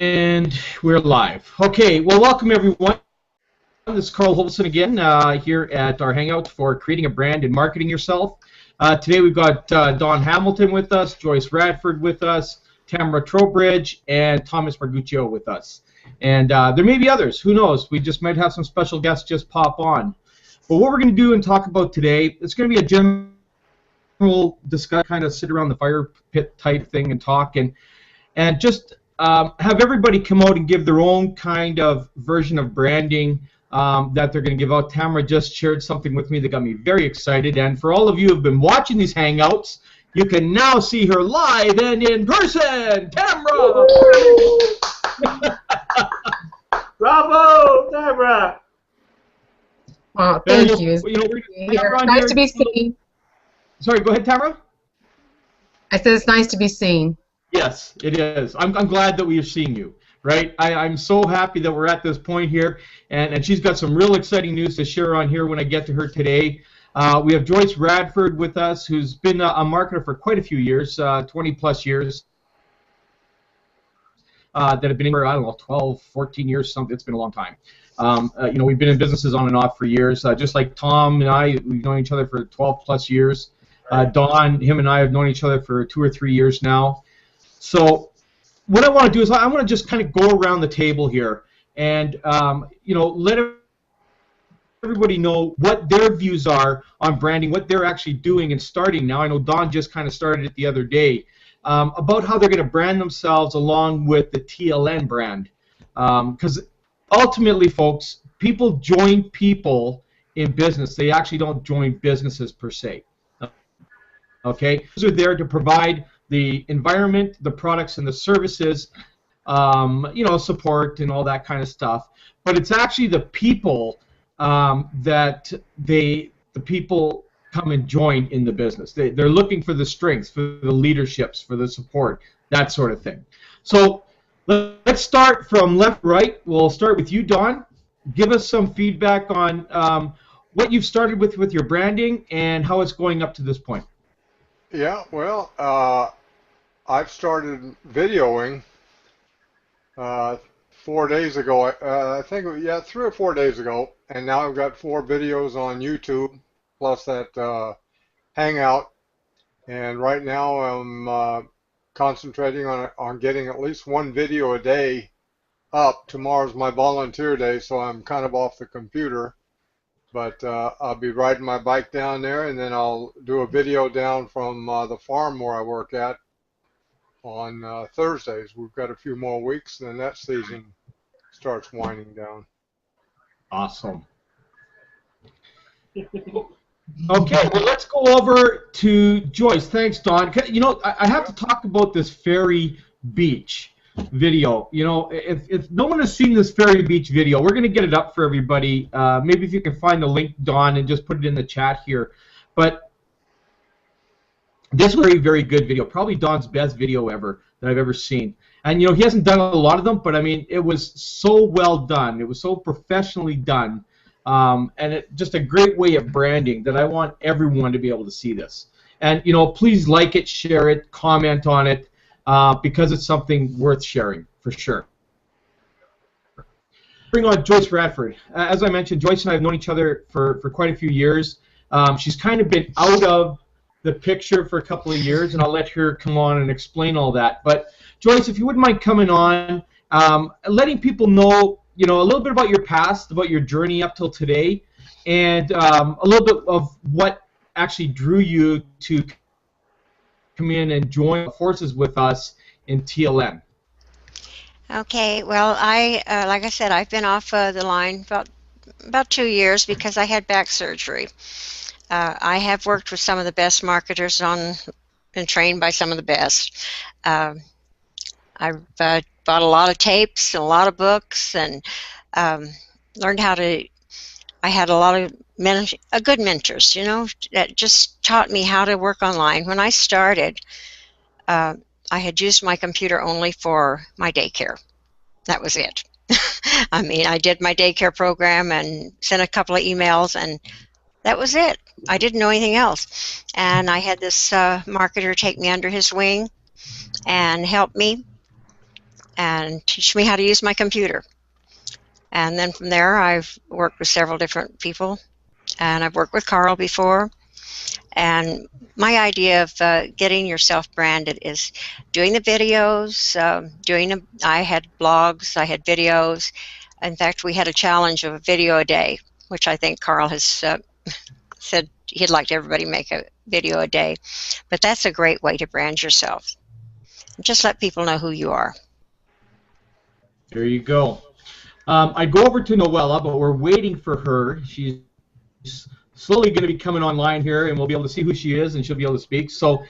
And we're live. Okay, well, welcome everyone. This is Carl Holson again here at our Hangout for Creating a Brand and Marketing Yourself. Today we've got Don Hamilton with us, Joyce Radford with us, Tamra Trowbridge, and Thomas Marguccio with us. And there may be others. Who knows? We just might have some special guests just pop on. But what we're going to do and talk about today, it's going to be a general discussion, kind of sit around the fire pit type thing and talk and just have everybody come out and give their own kind of version of branding that they're going to give out. Tamra just shared something with me that got me very excited. And for all of you who have been watching these Hangouts, you can now see her live and in person. Tamra! Bravo, Tamra! Oh, thank you. Nice to be seen. Sorry, go ahead, Tamra. I said it's nice to be seen. Yes, it is. I'm glad that we are seeing you, right? I'm so happy that we're at this point here, and she's got some real exciting news to share on here when I get to her today. We have Joyce Radford with us, who's been a marketer for quite a few years, 20-plus years, that have been in for, I don't know, 12, 14 years, something. It's been a long time. We've been in businesses on and off for years, just like Tom and I, we've known each other for 12-plus years. Don, him and I have known each other for 2 or 3 years now. So what I want to do is I want to just kind of go around the table here and, let everybody know what their views are on branding, what they're actually doing and starting now. I know Don just kind of started it the other day, about how they're going to brand themselves along with the TLN brand. Because ultimately, folks, people join people in business. They actually don't join businesses per se. Okay? Those are there to provide the environment, the products, and the services, support and all that kind of stuff. But it's actually the people that the people come and join in the business. They're looking for the strengths, for the leaderships, for the support, that sort of thing. So let's start from left to right. We'll start with you, Don. Give us some feedback on what you've started with your branding and how it's going up to this point. Yeah, well, I've started videoing 4 days ago. I think, 3 or 4 days ago, and now I've got 4 videos on YouTube, plus that Hangout. And right now I'm concentrating on getting at least 1 video a day up. Tomorrow's my volunteer day, so I'm kind of off the computer. But I'll be riding my bike down there, and then I'll do a video down from the farm where I work at on Thursdays. We've got a few more weeks, and then that season starts winding down. Awesome. Okay, well, let's go over to Joyce. Thanks, Don. I have to talk about this Ferry Beach video. If no one has seen this Ferry Beach video, we're going to get it up for everybody. Maybe if you can find the link, Don, and just put it in the chat here. But this was a very, very good video, probably Don's best video ever that I've ever seen. And, he hasn't done a lot of them, but, I mean, it was so well done. It was so professionally done. And just a great way of branding that I want everyone to be able to see this. And, please like it, share it, comment on it, because it's something worth sharing, for sure. Bring on Joyce Radford. As I mentioned, Joyce and I have known each other for quite a few years. She's kind of been out of the picture for a couple of years, and I'll let her come on and explain all that. But Joyce, if you wouldn't mind coming on, letting people know, a little bit about your past, about your journey up till today, and a little bit of what actually drew you to come in and join forces with us in TLN. Okay, well, like I said, I've been off the line about 2 years because I had back surgery. I have worked with some of the best marketers been trained by some of the best. I've bought a lot of tapes and a lot of books and learned how to. I had a lot of good mentors, that just taught me how to work online. When I started, I had used my computer only for my daycare. That was it. I mean, I did my daycare program and sent a couple of emails, and that was it. I didn't know anything else. And I had this marketer take me under his wing and help me. and teach me how to use my computer. And then from there, I've worked with several different people, and I've worked with Carl before. And my idea of getting yourself branded is doing the videos, I had blogs, I had videos. In fact, we had a challenge of a video a day, which I think Carl has said he'd like everybody make a video a day. But that's a great way to brand yourself. Just let people know who you are. There you go. I go over to Noella, but we're waiting for her. She's slowly going to be coming online here, and we'll be able to see who she is, and she'll be able to speak. So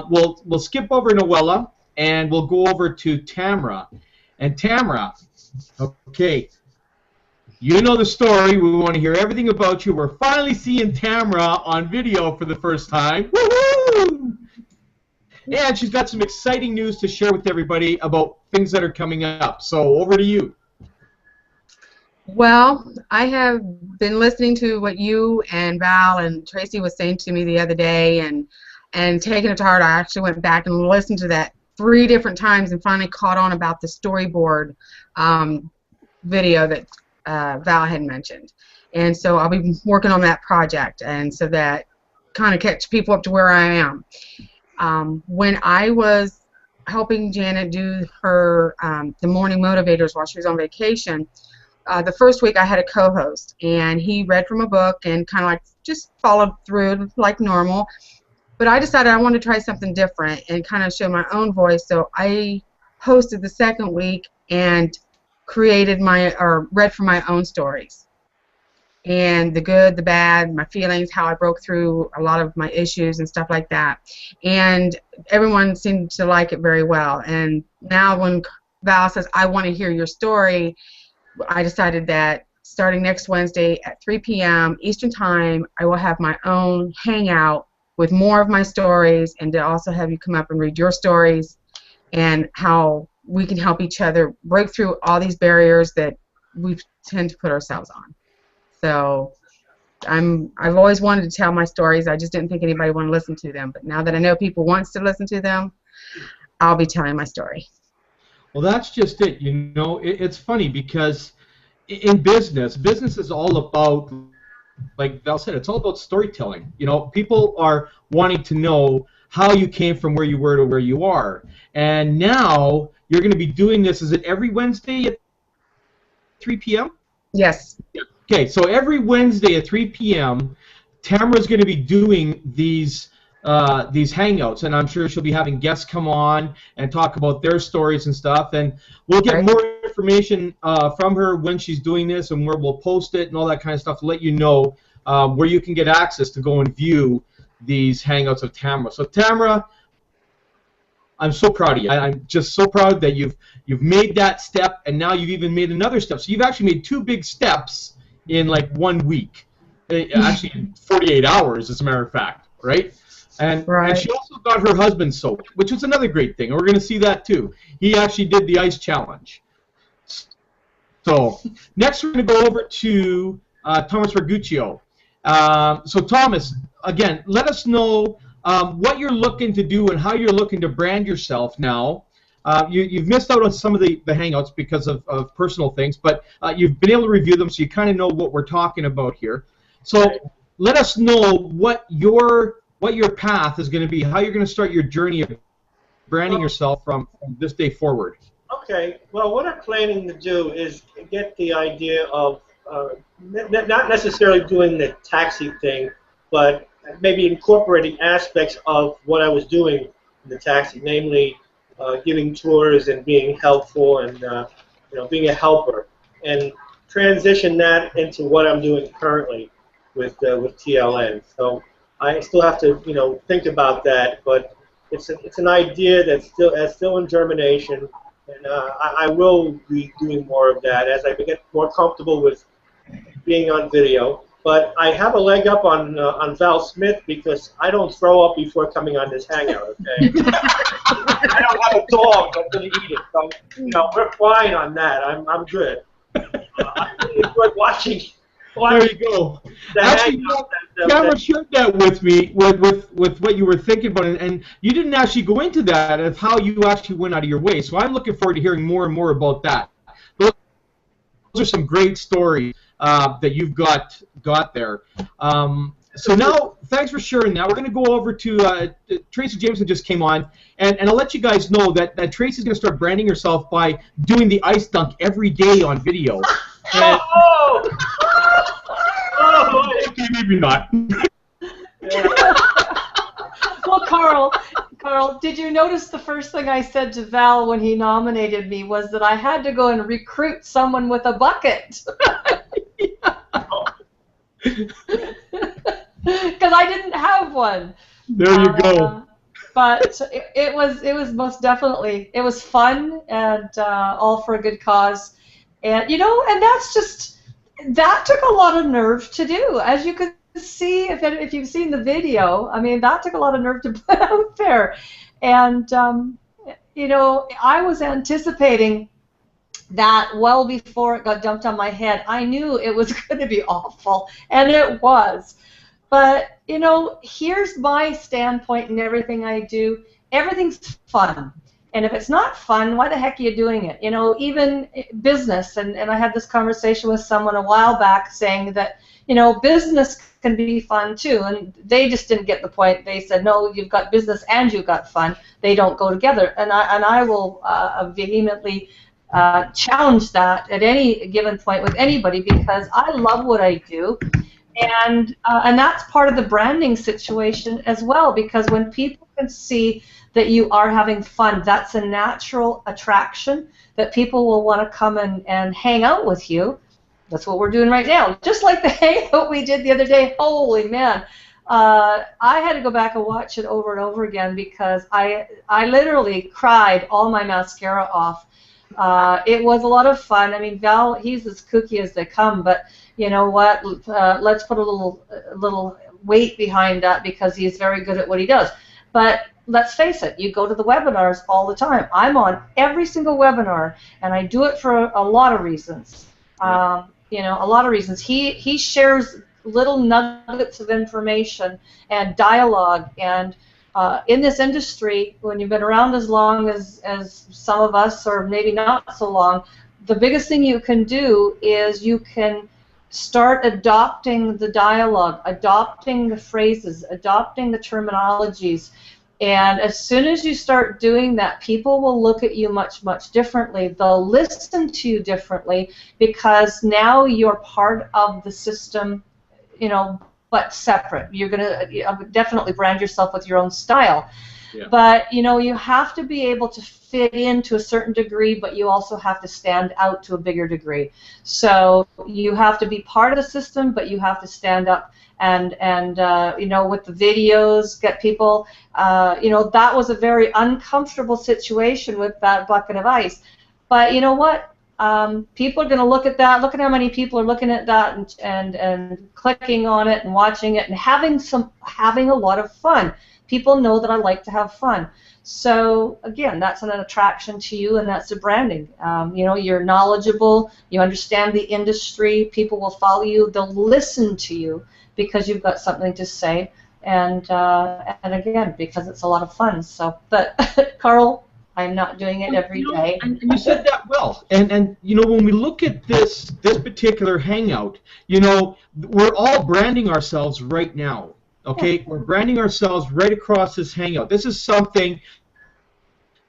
we'll skip over Noella, and we'll go over to Tamra. And Tamra, okay, you know the story. We want to hear everything about you. We're finally seeing Tamra on video for the first time. Woohoo! And she's got some exciting news to share with everybody about things that are coming up. So over to you. Well, I have been listening to what you and Val and Tracy was saying to me the other day, and taking it to heart. I actually went back and listened to that 3 different times and finally caught on about the storyboard video that Val had mentioned. And so I'll be working on that project, and so that kind of catch people up to where I am. When I was helping Janet do her the morning motivators while she was on vacation, the first week I had a co-host, and he read from a book and kind of like just followed through like normal. But I decided I wanted to try something different and kind of show my own voice, so I hosted the second week and read from my own stories. And the good, the bad, my feelings, how I broke through a lot of my issues and stuff like that. And everyone seemed to like it very well. And now when Val says, I want to hear your story, I decided that starting next Wednesday at 3 p.m. Eastern Time, I will have my own hangout with more of my stories, and to also have you come up and read your stories and how we can help each other break through all these barriers that we tend to put ourselves on. So I've always wanted to tell my stories. I just didn't think anybody wanted to listen to them. But now that I know people wants to listen to them, I'll be telling my story. Well, that's just it. You know, it's funny because in business is all about, like Val said, it's all about storytelling. You know, people are wanting to know how you came from where you were to where you are. And now you're going to be doing this. Is it every Wednesday at 3 p.m.? Yes. Okay, so every Wednesday at 3 p.m., Tamra's going to be doing these hangouts, and I'm sure she'll be having guests come on and talk about their stories and stuff, and we'll get more information from her when she's doing this and where we'll post it and all that kind of stuff to let you know where you can get access to go and view these hangouts of Tamra. So Tamra, I'm so proud of you. I'm just so proud that you've made that step, and now you've even made another step. So you've actually made 2 big steps in like 1 week, actually in 48 hours, as a matter of fact, right? And she also got her husband soaked, which was another great thing. And we're going to see that too. He actually did the ice challenge. So next we're going to go over to Thomas Raguccio. So Thomas, again, let us know what you're looking to do and how you're looking to brand yourself now. You've missed out on some of the hangouts because of personal things, but you've been able to review them, so you kind of know what we're talking about here. So let us know what your path is going to be, how you're going to start your journey of branding yourself from this day forward. Okay. Well, what I'm planning to do is get the idea of not necessarily doing the taxi thing, but maybe incorporating aspects of what I was doing in the taxi, namely giving tours and being helpful and being a helper, and transition that into what I'm doing currently with TLN. So I still have to think about that, but it's an idea that's still in germination, and I will be doing more of that as I get more comfortable with being on video. But I have a leg up on Val Smith because I don't throw up before coming on this hangout. Okay, I don't have a dog that's going to eat it, so we're fine on that. I'm good. I enjoyed watching There you go. Actually, Tamra shared that with me, with what you were thinking about, and you didn't actually go into that of how you actually went out of your way. So I'm looking forward to hearing more and more about that. Those are some great stories that you've got there. So now, thanks for sharing that. We're going to go over to Tracy Jameson just came on, and I'll let you guys know that Tracy's going to start branding herself by doing the ice dunk every day on video. Oh! Okay, maybe not. Well, Carl, did you notice the first thing I said to Val when he nominated me was that I had to go and recruit someone with a bucket? Because I didn't have one. There you go. But it was most definitely, it was fun and all for a good cause. And, and that took a lot of nerve to do. As you could see, if you've seen the video, I mean, that took a lot of nerve to put out there. And, I was anticipating that well before it got dumped on my head. I knew it was going to be awful, and it was. But, here's my standpoint in everything I do. Everything's fun. And if it's not fun, why the heck are you doing it? Even business, and I had this conversation with someone a while back saying that, business can be fun too, and they just didn't get the point. They said, no, you've got business and you've got fun. They don't go together. And I will vehemently challenge that at any given point with anybody, because I love what I do. And that's part of the branding situation as well, because when people can see that you are having fun, that's a natural attraction that people will want to come and hang out with you. That's what we're doing right now. Just like the hangout we did the other day. Holy man. I had to go back and watch it over and over again because I literally cried all my mascara off. It was a lot of fun. I mean, Val, he's as kooky as they come, but you know what? Let's put a little weight behind that because he's very good at what he does. But let's face it, you go to the webinars all the time. I'm on every single webinar, and I do it for a lot of reasons. A lot of reasons. He shares little nuggets of information and dialogue, and in this industry, when you've been around as long as some of us, or maybe not so long, the biggest thing you can do is you can start adopting the dialogue, adopting the phrases, adopting the terminologies. And as soon as you start doing that, people will look at you much, much differently. They'll listen to you differently because now you're part of the system, but separate. You're going to definitely brand yourself with your own style. Yeah. But, you have to be able to fit in to a certain degree, but you also have to stand out to a bigger degree. So you have to be part of the system, but you have to stand up and with the videos, get people, that was a very uncomfortable situation with that bucket of ice. But you know what? People are going to look at that. Look at how many people are looking at that and clicking on it and watching it and having a lot of fun. People know that I like to have fun. So again, that's an attraction to you, and that's the branding. You're knowledgeable. You understand the industry. People will follow you. They'll listen to you because you've got something to say, and again, because it's a lot of fun. So, but Carl, I'm not doing it every day. And you said that well. And when we look at this particular hangout, we're all branding ourselves right now. Okay, we're branding ourselves right across this hangout. This is something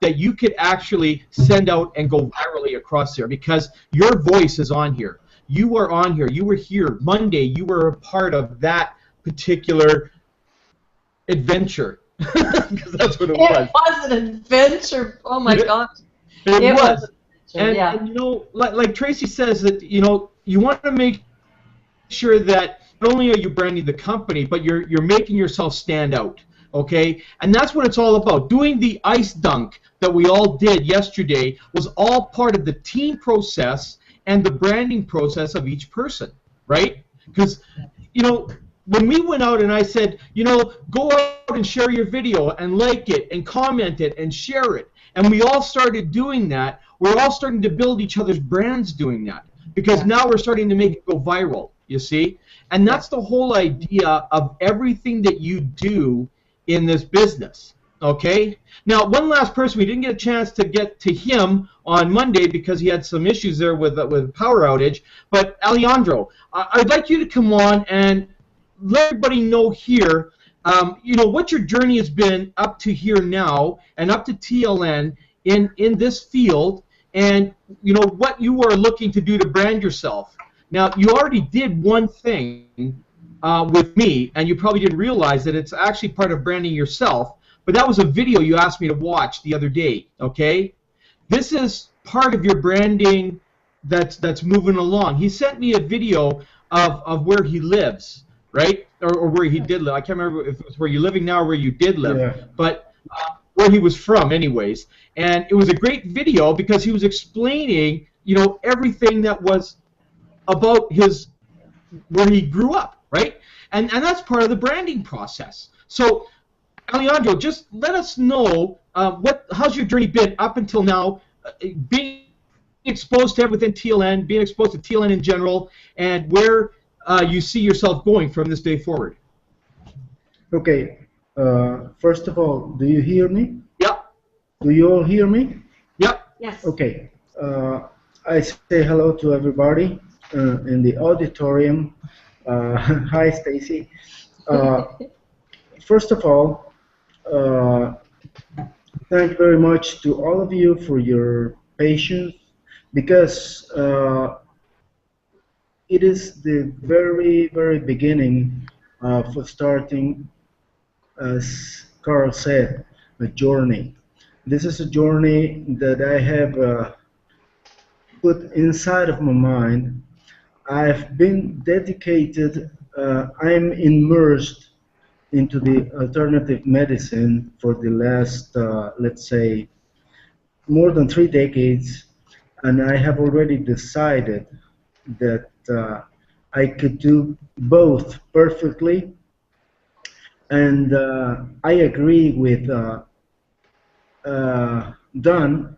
that you could actually send out and go virally across there because your voice is on here. You are on here. You were here Monday. You were a part of that particular adventure. Because that's what it was. It was an adventure. Oh my gosh. It was. And like Tracy says that you want to make sure that not only are you branding the company, but you're making yourself stand out. Okay, and that's what it's all about. Doing the ice dunk that we all did yesterday was all part of the team process and the branding process of each person, right? Because when we went out and I said, go out and share your video and like it and comment it and share it, and we all started doing that, we're all starting to build each other's brands doing that because now we're starting to make it go viral. you see? And that's the whole idea of everything that you do in this business, okay? Now, one last person, we didn't get a chance to get to him on Monday because he had some issues there with power outage, but Alejandro, I'd like you to come on and let everybody know here, you know, what your journey has been up to here now and up to TLN in this field, and you know what you are looking to do to brand yourself. Now, you already did one thing with me, and you probably didn't realize that it's actually part of branding yourself, but that was a video you asked me to watch the other day, okay? This is part of your branding that's moving along. He sent me a video of where he lives, right? Or where he did live. I can't remember if it was where you're living now or where you did live, Yeah. but where he was from anyways. And it was a great video because he was explaining, you know, everything that was about his where he grew up, right? And that's part of the branding process. So, Alejandro, just let us know how's your journey been up until now, being exposed to everything TLN, being exposed to TLN in general, and where you see yourself going from this day forward. Okay. First of all, do you hear me? Yep. Do you all hear me? Yep. Yes. Okay. I say hello to everybody in the auditorium. Hi, Stacy. First of all, thank very much to all of you for your patience, because it is the very, very beginning for starting, as Carl said, a journey. This is a journey that I have put inside of my mind. I've been dedicated, I'm immersed into the alternative medicine for the last, let's say, more than 3 decades, and I have already decided that I could do both perfectly. And I agree with Don.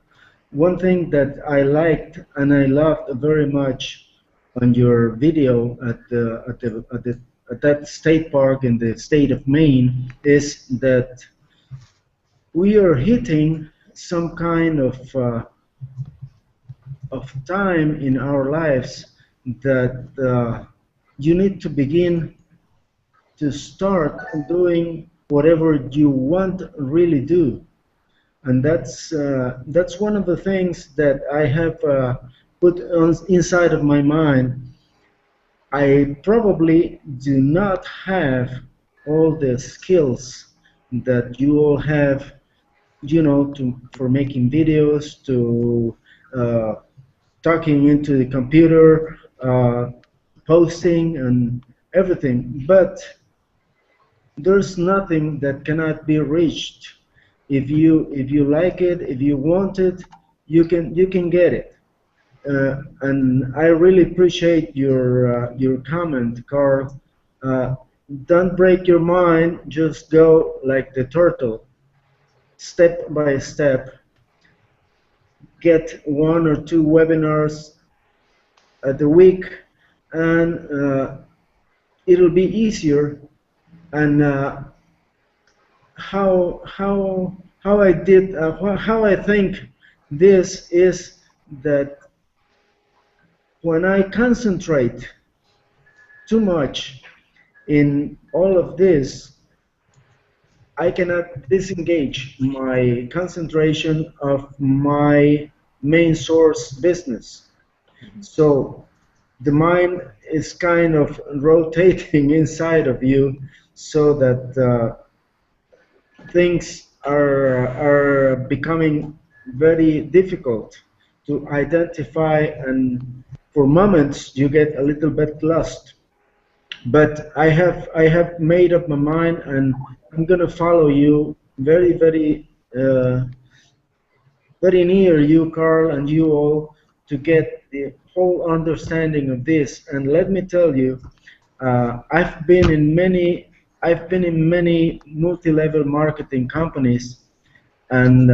One thing that I liked and I loved very much on your video at that state park in the state of Maine is that we are hitting some kind of time in our lives that you need to begin to start doing whatever you want to really do. And that's one of the things that I have put inside of my mind. I probably do not have all the skills that you all have, you know, for making videos, to talking into the computer, posting and everything. But there's nothing that cannot be reached. If you like it, if you want it, you can get it. And I really appreciate your comment, Carl. Don't break your mind. Just go like the turtle, step by step. Get 1 or 2 webinars a week, and it'll be easier. And how I think this is that when I concentrate too much in all of this, I cannot disengage my concentration of my main source business. So the mind is kind of rotating inside of you, so that things are becoming very difficult to identify, and for moments you get a little bit lost. But I have made up my mind, and I'm gonna follow you very, very very near you, Carl, and you all, to get the whole understanding of this. And let me tell you, I've been in many multi-level marketing companies, and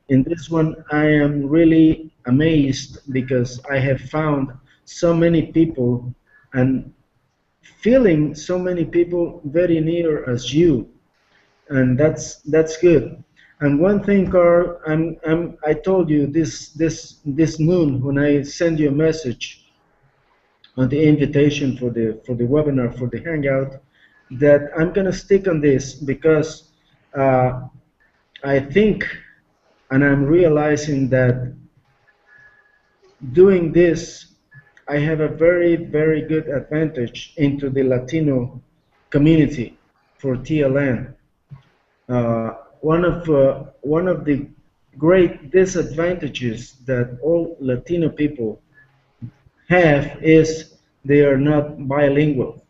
in this one I am really amazed, because I have found so many people, and feeling so many people very near as you, and that's good. And one thing, Carl, I told you this noon when I send you a message on the invitation for the webinar for the hangout, that I'm gonna stick on this because I think, and I'm realizing that doing this, I have a very good advantage into the Latino community for TLN. One of the great disadvantages that all Latino people have is they are not bilingual.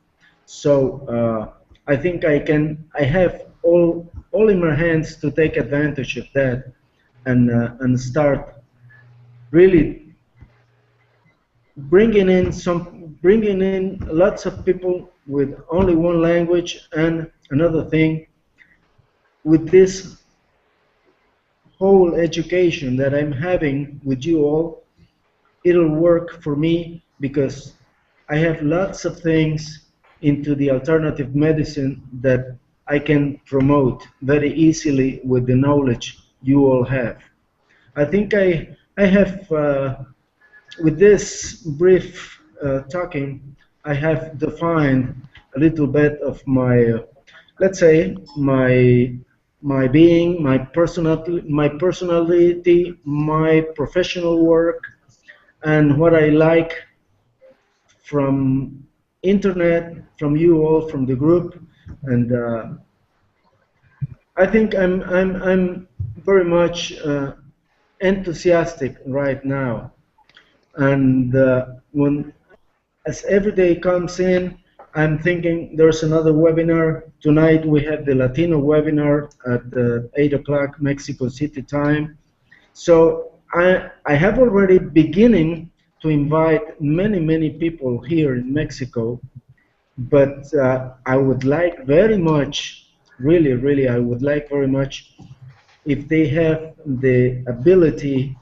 So I think I have all in my hands to take advantage of that and start really bringing in lots of people with only one language. And another thing, with this whole education that I'm having with you all, it'll work for me because I have lots of things into the alternative medicine that I can promote very easily with the knowledge you all have. I think I have with this brief talking, I have defined a little bit of my, let's say, my being, my personality, my professional work, and what I like from internet, from you all, from the group, and I think I'm very much enthusiastic right now. And when as every day comes in, I'm thinking there's another webinar tonight. We have the Latino webinar at 8 o'clock Mexico City time. So I have already beginning to invite many people here in Mexico, but I would like very much, really, I would like very much if they have the ability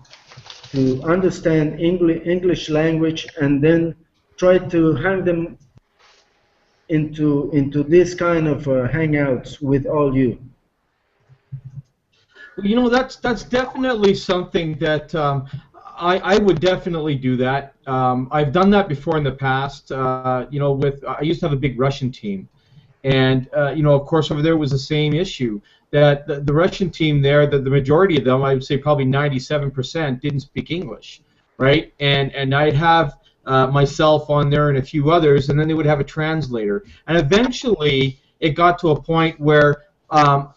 to understand English language and then try to hang them into this kind of hangouts with all you. You know, that's definitely something that I would definitely do that. I've done that before in the past. You know, I used to have a big Russian team, and you know, of course, over there was the same issue that the Russian team there, the majority of them, I would say probably 97%, didn't speak English, right? And I'd have myself on there and a few others, and then they would have a translator. And eventually, it got to a point where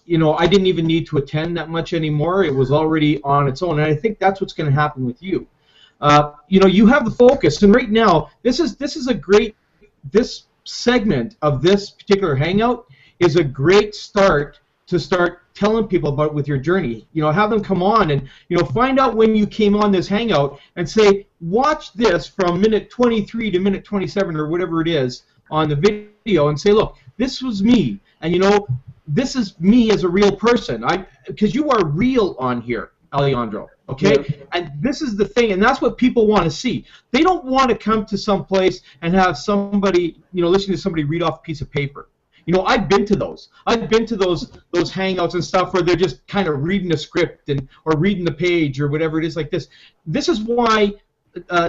you know, I didn't even need to attend that much anymore. It was already on its own, and I think that's what's going to happen with you. You know, you have the focus, and right now, this is a great. This segment of this particular hangout is a great start to start telling people about with your journey. You know, have them come on and, you know, find out when you came on this hangout and say, watch this from minute 23 to minute 27 or whatever it is on the video, and say, look, this was me, and you know, this is me as a real person. Because you are real on here, Alejandro. Okay, yeah. And this is the thing, and that's what people want to see. They don't want to come to some place and have somebody, you know, listening to somebody read off a piece of paper. You know, I've been to those. I've been to those hangouts and stuff where they're just kind of reading a script or reading the page or whatever it is like this. This is why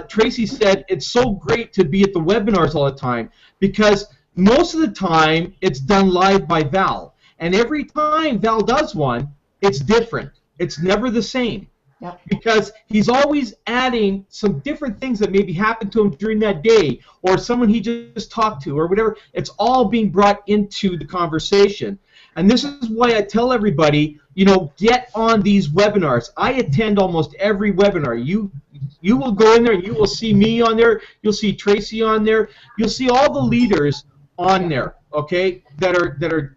Tracy said it's so great to be at the webinars all the time, because most of the time it's done live by Val, and every time Val does one, it's different. It's never the same. Yep. Because he's always adding some different things that maybe happened to him during that day, or someone he just talked to, or whatever. It's all being brought into the conversation. And this is why I tell everybody, you know, get on these webinars. I attend almost every webinar. You will go in there and you will see me on there. You'll see Tracy on there. You'll see all the leaders on there, okay, that are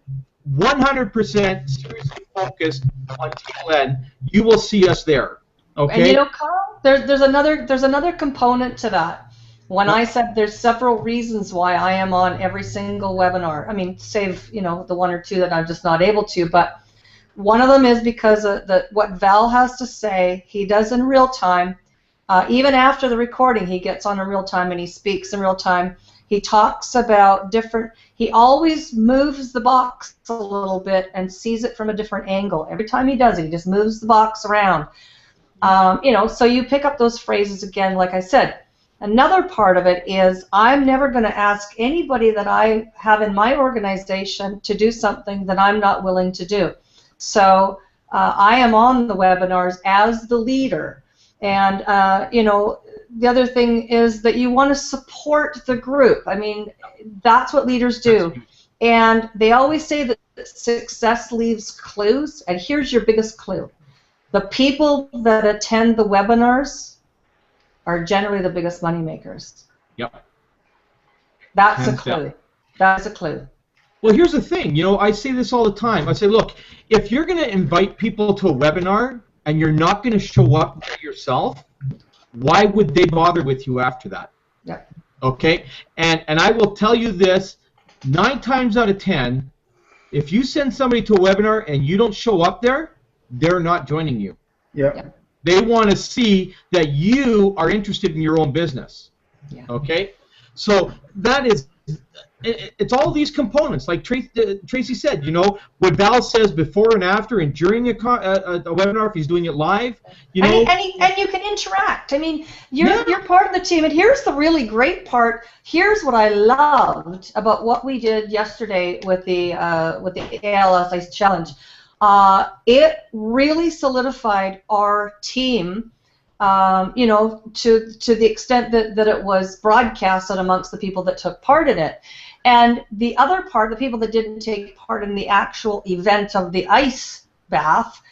100% seriously focused on TLN. You will see us there. Okay. And you know, Carl, there's another component to that. When I said there's several reasons why I am on every single webinar. I mean, save, you know, the one or two that I'm just not able to. But one of them is because what Val has to say, he does in real time. Even after the recording, he gets on in real time and he speaks in real time. He talks about different, he always moves the box a little bit and sees it from a different angle. Every time he does it, he just moves the box around. So you pick up those phrases again, like I said. Another part of it is I'm never going to ask anybody that I have in my organization to do something that I'm not willing to do. So I am on the webinars as the leader. And, the other thing is that you want to support the group. I mean, that's what leaders do. And they always say that success leaves clues. And here's your biggest clue. The people that attend the webinars are generally the biggest money makers. Yep. That's a clue. That's a clue. Well, here's the thing. I say this all the time. I say, look, if you're going to invite people to a webinar and you're not going to show up yourself, why would they bother with you after that? Yep. Okay? And I will tell you this, 9 times out of 10, if you send somebody to a webinar and you don't show up there, they're not joining you. Yeah. They want to see that you are interested in your own business. Yeah. Okay? So that is, it's all these components. Like Tracy said, what Val says before and after and during a webinar, if he's doing it live, And you can interact. I mean, you're part of the team. And here's the really great part. Here's what I loved about what we did yesterday with the ALS Ice Challenge. It really solidified our team, to the extent that it was broadcasted amongst the people that took part in it. And the other part, the people that didn't take part in the actual event of the ice bath,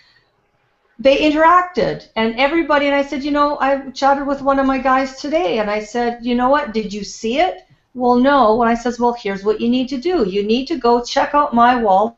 they interacted. And everybody, and I said, I chatted with one of my guys today, and I said, you know what, did you see it? Well, no. And I says, well, here's what you need to do. You need to go check out my wall.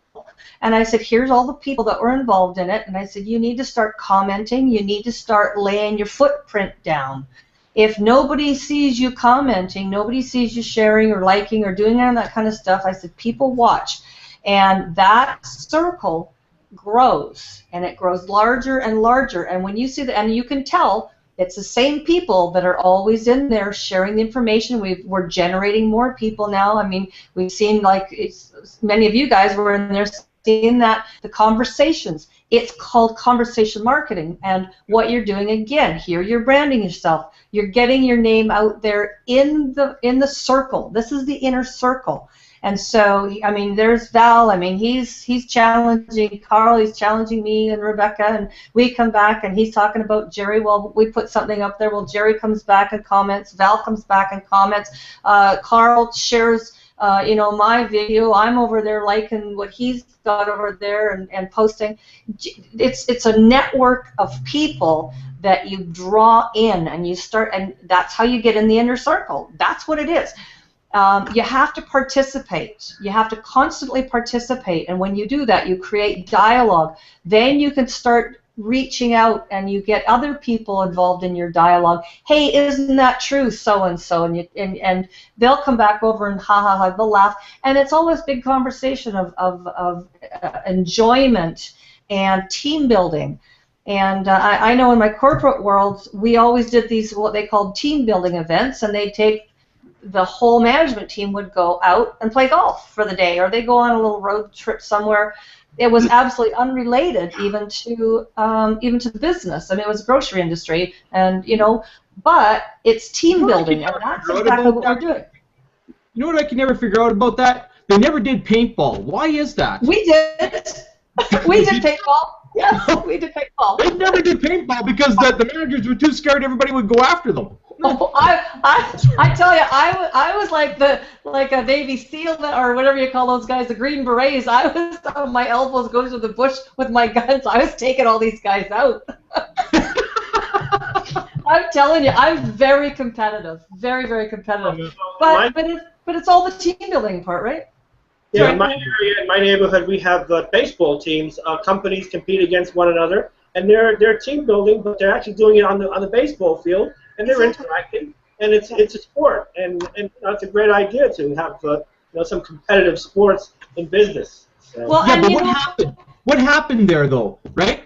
And I said, here's all the people that were involved in it. And I said, you need to start commenting. You need to start laying your footprint down. If nobody sees you commenting, nobody sees you sharing or liking or doing any of that kind of stuff, I said, people watch. And that circle grows, and it grows larger and larger. And when you see that, and you can tell, it's the same people that are always in there sharing the information. We're generating more people now. I mean, we've seen, many of you guys were in there seeing that, the conversations. It's called conversation marketing. And what you're doing, again, here you're branding yourself. You're getting your name out there in the circle. This is the inner circle. And so, I mean, there's Val. I mean, he's challenging Carl. He's challenging me and Rebecca. And we come back, and he's talking about Jerry. Well, we put something up there. Well, Jerry comes back and comments. Val comes back and comments. Carl shares, my video. I'm over there liking what he's got over there and posting. It's a network of people that you draw in, and you start, and that's how you get in the inner circle. That's what it is. You have to participate. You have to constantly participate, and when you do that, you create dialogue. Then you can start reaching out, and you get other people involved in your dialogue. Hey, isn't that true, so and so? And they'll come back over and they'll laugh, and it's always big conversation of enjoyment and team building. And I know in my corporate world, we always did these what they called team building events, and they'd take the whole management team would go out and play golf for the day, or they go on a little road trip somewhere. It was absolutely unrelated even to the business. I mean, it was grocery industry, and but it's team building, and that's exactly what we're doing. You know what I can never figure out about that? They never did paintball. Why is that? We did. We did paintball. Yes, we did paintball. They never did paintball because the managers were too scared everybody would go after them. Oh, I tell you, I was like a Navy SEAL or whatever you call those guys, the Green Berets. I was on my elbows going to the bush with my guns. I was taking all these guys out. I'm telling you, I'm very competitive, very, very competitive. But it's all the team building part, right? Yeah, in my area, in my neighborhood, we have baseball teams. Companies compete against one another, and they're team building, but they're actually doing it on the baseball field, and they're interacting, and it's a sport, and it's a great idea to have some competitive sports in business. So. Well, yeah, but what happened? What happened there, though? Right?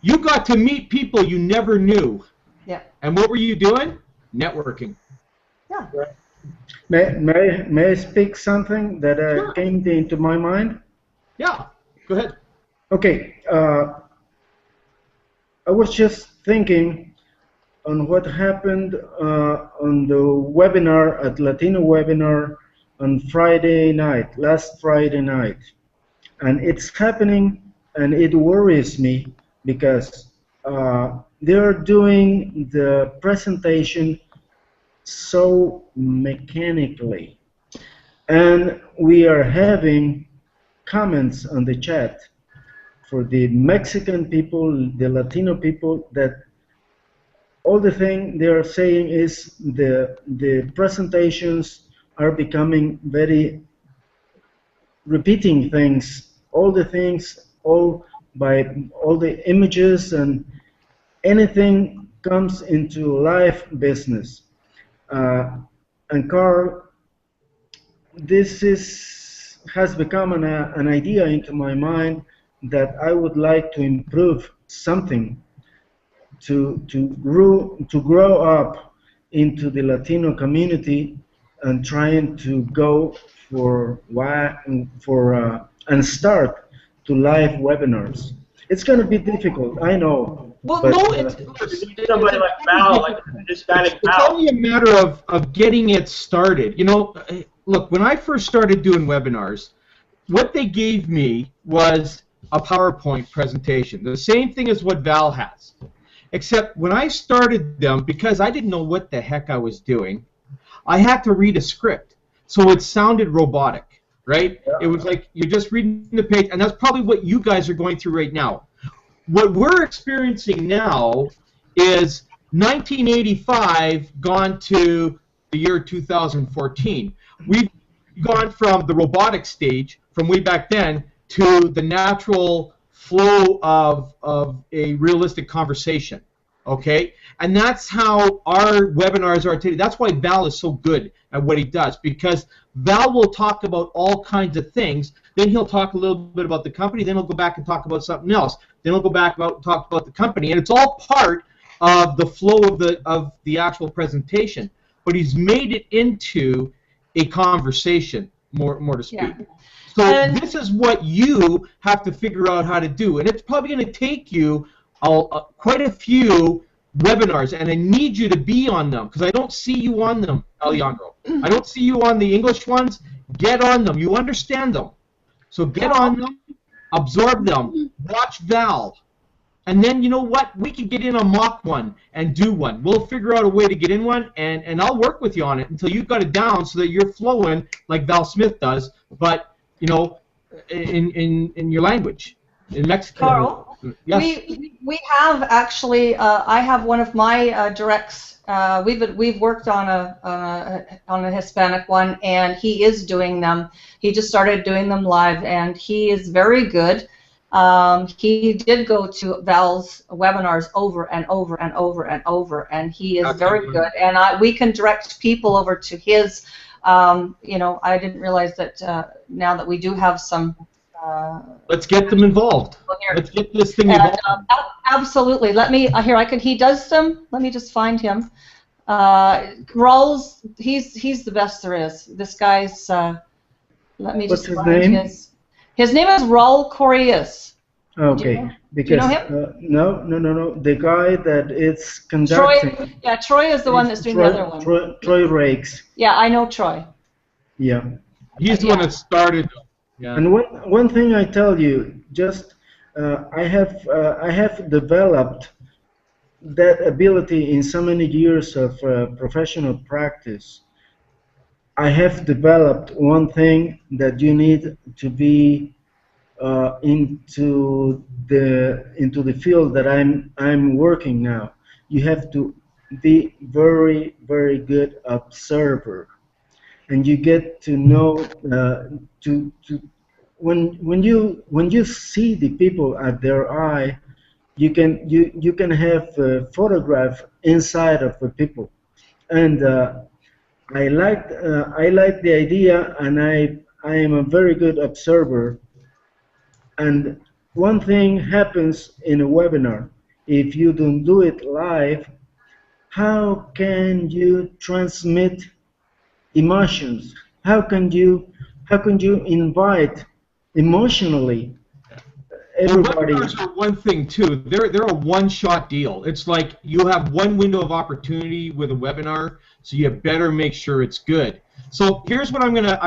You got to meet people you never knew. Yeah. And what were you doing? Networking. Yeah. Right. May I speak something that Sure. came into my mind? Yeah. Go ahead. Okay, I was just thinking on what happened on the webinar at Latino webinar on Friday night, last Friday night. And it's happening and it worries me because they're doing the presentation so mechanically. And we are having comments on the chat for the Mexican people, the Latino people, that all the thing they are saying is the presentations are becoming very repeating things, all the things, all by all the images and anything comes into live business. And Carl, this is has become an idea into my mind that I would like to improve something to grow up into the Latino community and trying to go and start to live webinars. It's going to be difficult, I know, Well, but no, You need somebody like Val, like Hispanic it's Val. only a matter of getting it started. You know, look, when I first started doing webinars, what they gave me was a PowerPoint presentation. The same thing as what Val has. Except when I started them, because I didn't know what the heck I was doing, I had to read a script. So it sounded robotic, right? It was like you're just reading the page, and that's probably what you guys are going through right now. What we're experiencing now is 1985 gone to the year 2014. We've gone from the robotic stage from way back then to the natural flow of a realistic conversation. Okay? And that's how our webinars are today. That's why Val is so good at what he does, because Val will talk about all kinds of things. Then he'll talk a little bit about the company. Then he'll go back and talk about something else. Then he'll go back and talk about the company. And it's all part of the flow of the actual presentation. But he's made it into a conversation, more to speak. Yeah. So And- this is what you have to figure out how to do. And it's probably going to take you quite a few webinars, and I need you to be on them, because I don't see you on them, Alejandro. I don't see you on the English ones. Get on them. You understand them. So get on them, absorb them, watch Val. And then, you know what? We can get in a mock one and do one. We'll figure out a way to get in one, and I'll work with you on it until you've got it down so that you're flowing like Val Smith does, but, you know, in your language, in Mexican. Carl, yes. we have actually. I have one of my directs. We've worked on a Hispanic one, and he is doing them. He just started doing them live, and he is very good. He did go to Val's webinars over and over and over and over, and he is very good. And we can direct people over to his. You know, I didn't realize that now that we do have some. Let's get them involved. Let's get this thing involved. Absolutely. Let me he does them. Let me just find him. Raul's. He's the best there is. This guy's. Let me just find name? His name is Raul Correas. Okay, because do you know him? No. The guy that is conducting. Troy is the one that's doing the other one. Troy Rakes. Yeah, I know Troy. Yeah. He's the one that started. Yeah. And one thing I tell you, just I have developed that ability in so many years of professional practice. I have developed one thing that you need to be into the field that I'm working now. You have to be very, very good observer, and you get to know when you see the people at their eye, you can have a photograph inside of the people, and I like the idea, and I am a very good observer. And one thing happens in a webinar: if you don't do it live, how can you transmit emotions. How can you invite emotionally Well, everybody? webinars are one thing too. They're a one-shot deal. It's like you have one window of opportunity with a webinar, so you better make sure it's good. So here's what I'm gonna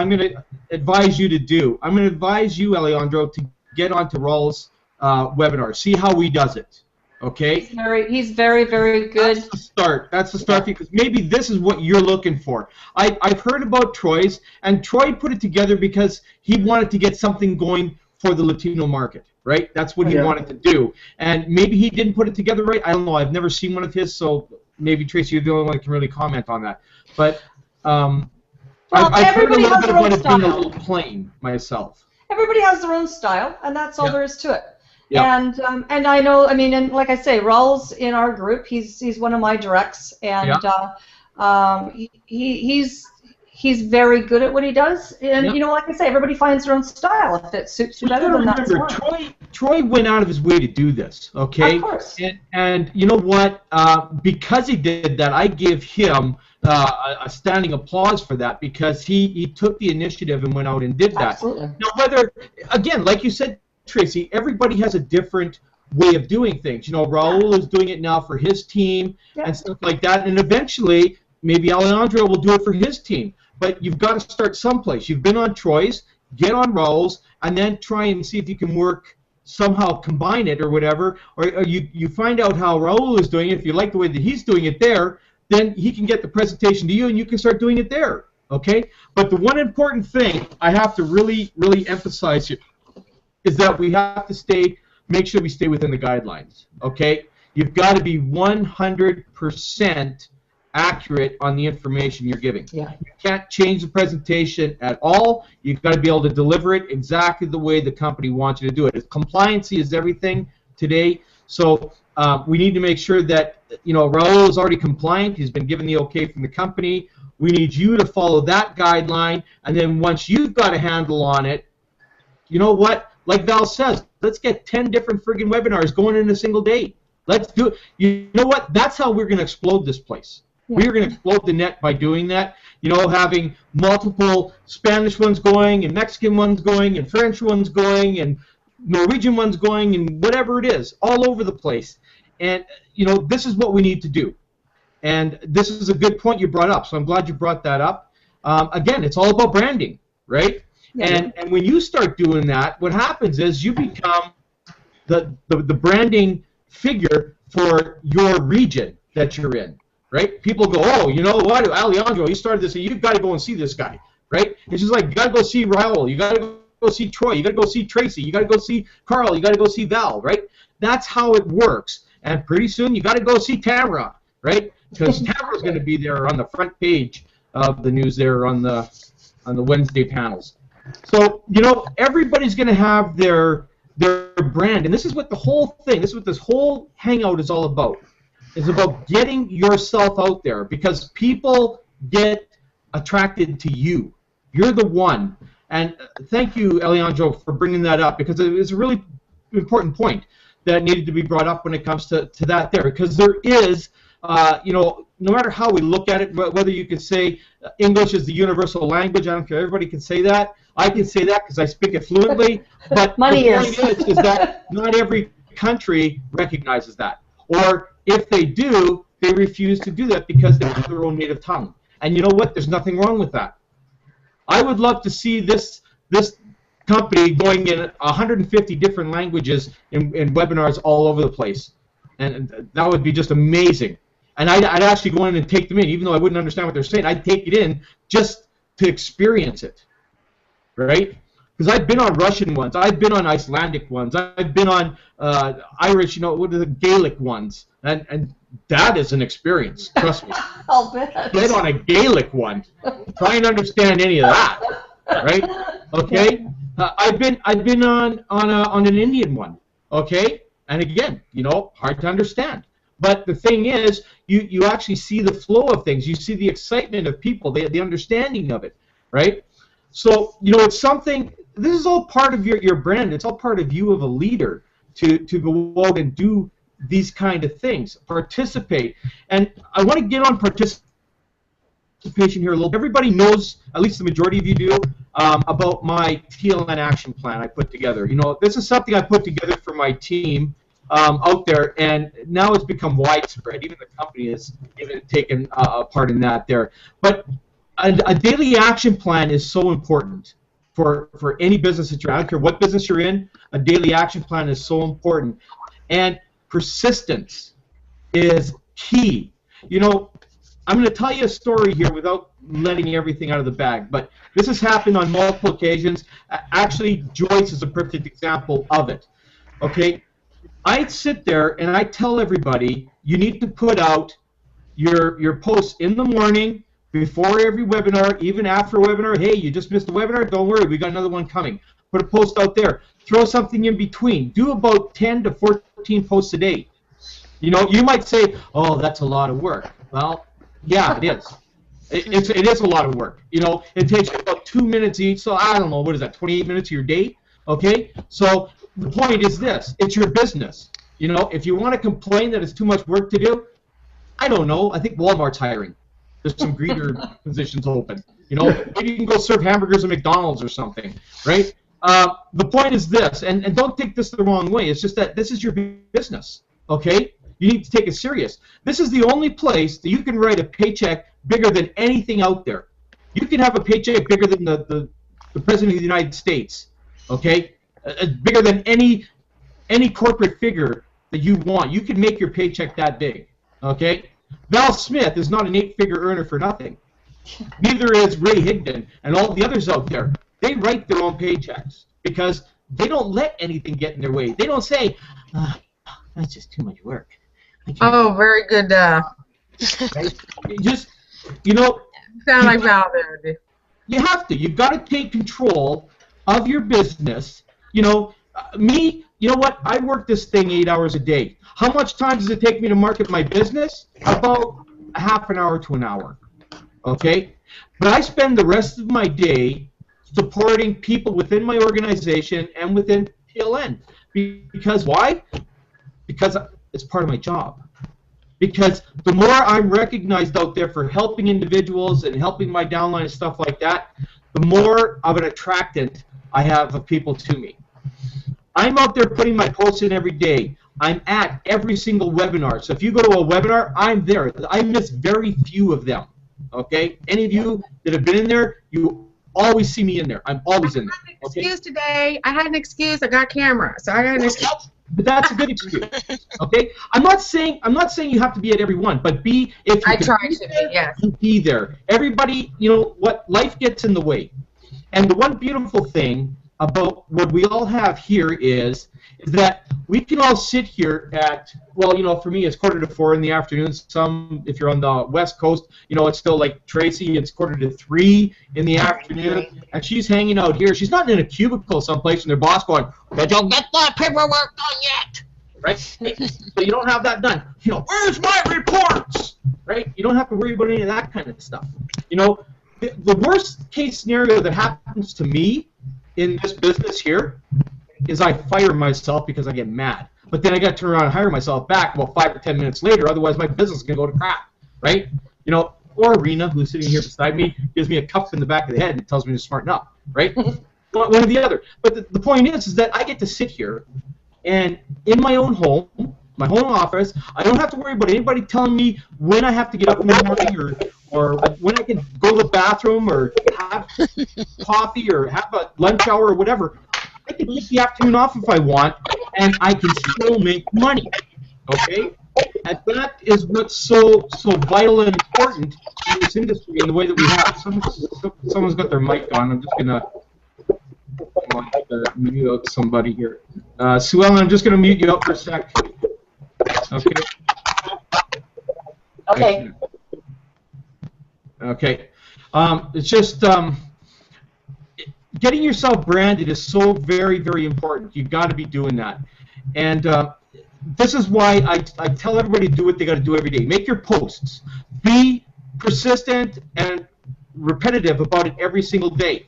advise you to do. I'm gonna advise you, Alejandro, to get onto Raul's webinar. See how he does it. Okay. He's very, very good. That's the start. That's the start, because maybe this is what you're looking for. I've heard about Troy's, and Troy put it together because he wanted to get something going for the Latino market, right? That's what he wanted to do. And maybe he didn't put it together right. I don't know. I've never seen one of his, so maybe, Tracy, you're the only one that can really comment on that. But I've heard a little bit about it being a little plain myself. Everybody has their own style, and that's all there is to it. Yeah. And I know, I mean, and like I say, Raul's in our group. He's one of my directs, and he's very good at what he does. And you know, like I say, everybody finds their own style. If it suits you better, then that's fine. Troy went out of his way to do this. Okay. Of course. And you know what? Because he did that, I give him a standing applause for that, because he took the initiative and went out and did that. Absolutely. Now, whether, again, like you said, Tracy, everybody has a different way of doing things. You know, Raul is doing it now for his team and stuff like that, and eventually maybe Alejandro will do it for his team. But you've got to start someplace. You've been on Troy's, get on Raul's, and then try and see if you can work, somehow combine it or whatever, or you find out how Raul is doing it. If you like the way that he's doing it there, then he can get the presentation to you and you can start doing it there. Okay? But the one important thing I have to really, really emphasize here is that we have to make sure we stay within the guidelines, okay? You've got to be 100% accurate on the information you're giving. Yeah. You can't change the presentation at all. You've got to be able to deliver it exactly the way the company wants you to do it. Compliancy is everything today, so we need to make sure that, you know, Raul is already compliant. He's been given the okay from the company. We need you to follow that guideline, and then once you've got a handle on it, you know what? Like Val says, let's get 10 different friggin' webinars going in a single day. Let's do it. You know what? That's how we're going to explode this place. Yeah. We're going to explode the net by doing that. You know, having multiple Spanish ones going, and Mexican ones going, and French ones going, and Norwegian ones going, and whatever it is, all over the place. And, you know, this is what we need to do. And this is a good point you brought up, so I'm glad you brought that up. Again, it's all about branding, right? Yeah. And when you start doing that, what happens is you become the branding figure for your region that you're in, right? People go, oh, you know what, Alejandro, he started this, and you've got to go and see this guy, right? It's just like, you got to go see Raul, you got to go see Troy, you got to go see Tracy, you got to go see Carl, you got to go see Val, right? That's how it works. And pretty soon you got to go see Tamra, right? Because Tamra's going to be there on the front page of the news there on the Wednesday panels. So, you know, everybody's going to have their brand, and this is what the whole thing, this is what this whole hangout is all about. It's about getting yourself out there, because people get attracted to you. You're the one. And thank you, Alejandro, for bringing that up, because it's a really important point that needed to be brought up when it comes to that there, because there is, you know, no matter how we look at it, whether you could say English is the universal language, I don't care, everybody can say that. I can say that because I speak it fluently, but the point is that not every country recognizes that. Or if they do, they refuse to do that because they have their own native tongue. And you know what? There's nothing wrong with that. I would love to see this company going in 150 different languages in webinars all over the place. And that would be just amazing. And I'd actually go in and take them in, even though I wouldn't understand what they're saying. I'd take it in just to experience it, right? Because I've been on Russian ones, I've been on Icelandic ones, I've been on Irish, you know, what are the Gaelic ones, and that is an experience. Trust me. I'll bet. Get on a Gaelic one, try and understand any of that, right? Okay. I've been on an Indian one, okay, and again, you know, hard to understand. But the thing is, you actually see the flow of things. You see the excitement of people, the understanding of it, right? So, you know, it's something, this is all part of your brand. It's all part of you of a leader to go out and do these kind of things, participate. And I want to get on participate participation here a little. Everybody knows, at least the majority of you do, about my TLN action plan I put together. You know, this is something I put together for my team out there, and now it's become widespread. Even the company has even taken a part in that there. But a daily action plan is so important for any business that you're in. I don't care what business you're in, a daily action plan is so important. And persistence is key. You know, I'm going to tell you a story here without letting everything out of the bag, but this has happened on multiple occasions. Actually, Joyce is a perfect example of it. Okay, I sit there and I tell everybody, you need to put out your posts in the morning, before every webinar, even after a webinar. Hey, you just missed a webinar? Don't worry, we got another one coming. Put a post out there. Throw something in between. Do about 10 to 14 posts a day. You know, you might say, oh, that's a lot of work. Well, yeah, it is. It is a lot of work. You know, it takes about 2 minutes each, so I don't know, what is that, 28 minutes of your day? Okay? So the point is this. It's your business. You know, if you want to complain that it's too much work to do, I don't know. I think Walmart's hiring. There's some greeter positions open. You know, maybe you can go serve hamburgers at McDonald's or something, right? The point is this, and don't take this the wrong way. It's just that this is your business, okay? You need to take it serious. This is the only place that you can write a paycheck bigger than anything out there. You can have a paycheck bigger than the President of the United States, okay? Bigger than any corporate figure that you want. You can make your paycheck that big, okay? Val Smith is not an 8-figure earner for nothing. Neither is Ray Higdon and all the others out there. They write their own paychecks because they don't let anything get in their way. They don't say, that's just too much work. Oh, very good. Right? Just, you know. Sound like Val there. You have to. You've got to take control of your business. You know, me, you know what? I work this thing 8 hours a day. How much time does it take me to market my business? About a half an hour to an hour. Okay? But I spend the rest of my day supporting people within my organization and within PLN. Because why? Because it's part of my job. Because the more I'm recognized out there for helping individuals and helping my downline and stuff like that, the more of an attractant I have of people to me. I'm out there putting my posts in every day. I'm at every single webinar. So if you go to a webinar, I'm there. I miss very few of them. Okay? Any of you that have been in there, you always see me in there. I'm always in there. I had an excuse today. I had an excuse. I got camera. So I got an excuse. But that's a good excuse. Okay? I'm not saying you have to be at every one, but be if you I try to be, yes. Be there. Everybody, you know what, life gets in the way. And the one beautiful thing about what we all have here is that we can all sit here at, well, you know, for me it's 3:45 in the afternoon. Some, if you're on the West Coast, you know, it's still like Tracy, it's 2:45 in the afternoon, and she's hanging out here. She's not in a cubicle someplace and their boss going, "Did you get that paperwork done yet?" Right? So you don't have that done. You know, where's my reports? Right? You don't have to worry about any of that kind of stuff. You know, the worst case scenario that happens to me in this business here is I fire myself because I get mad. But then I got to turn around and hire myself back about 5 or 10 minutes later, otherwise my business is going to go to crap, right? You know, or Rena, who's sitting here beside me, gives me a cuff in the back of the head and tells me to smarten up, right? One or the other. But the point is that I get to sit here and in my own home, my home office, I don't have to worry about anybody telling me when I have to get up in the morning or when I can go to the bathroom or have coffee or have a lunch hour or whatever. I can take the afternoon off if I want, and I can still make money. Okay? And that is what's so vital and important in this industry and the way that we have. Someone's got their mic on. I'm just going to mute out somebody here. Sue Ellen, I'm just going to mute you out for a sec. Okay? Okay. Okay. It's just getting yourself branded is so very, very important. You've got to be doing that. And this is why I tell everybody to do what they got to do every day. Make your posts. Be persistent and repetitive about it every single day.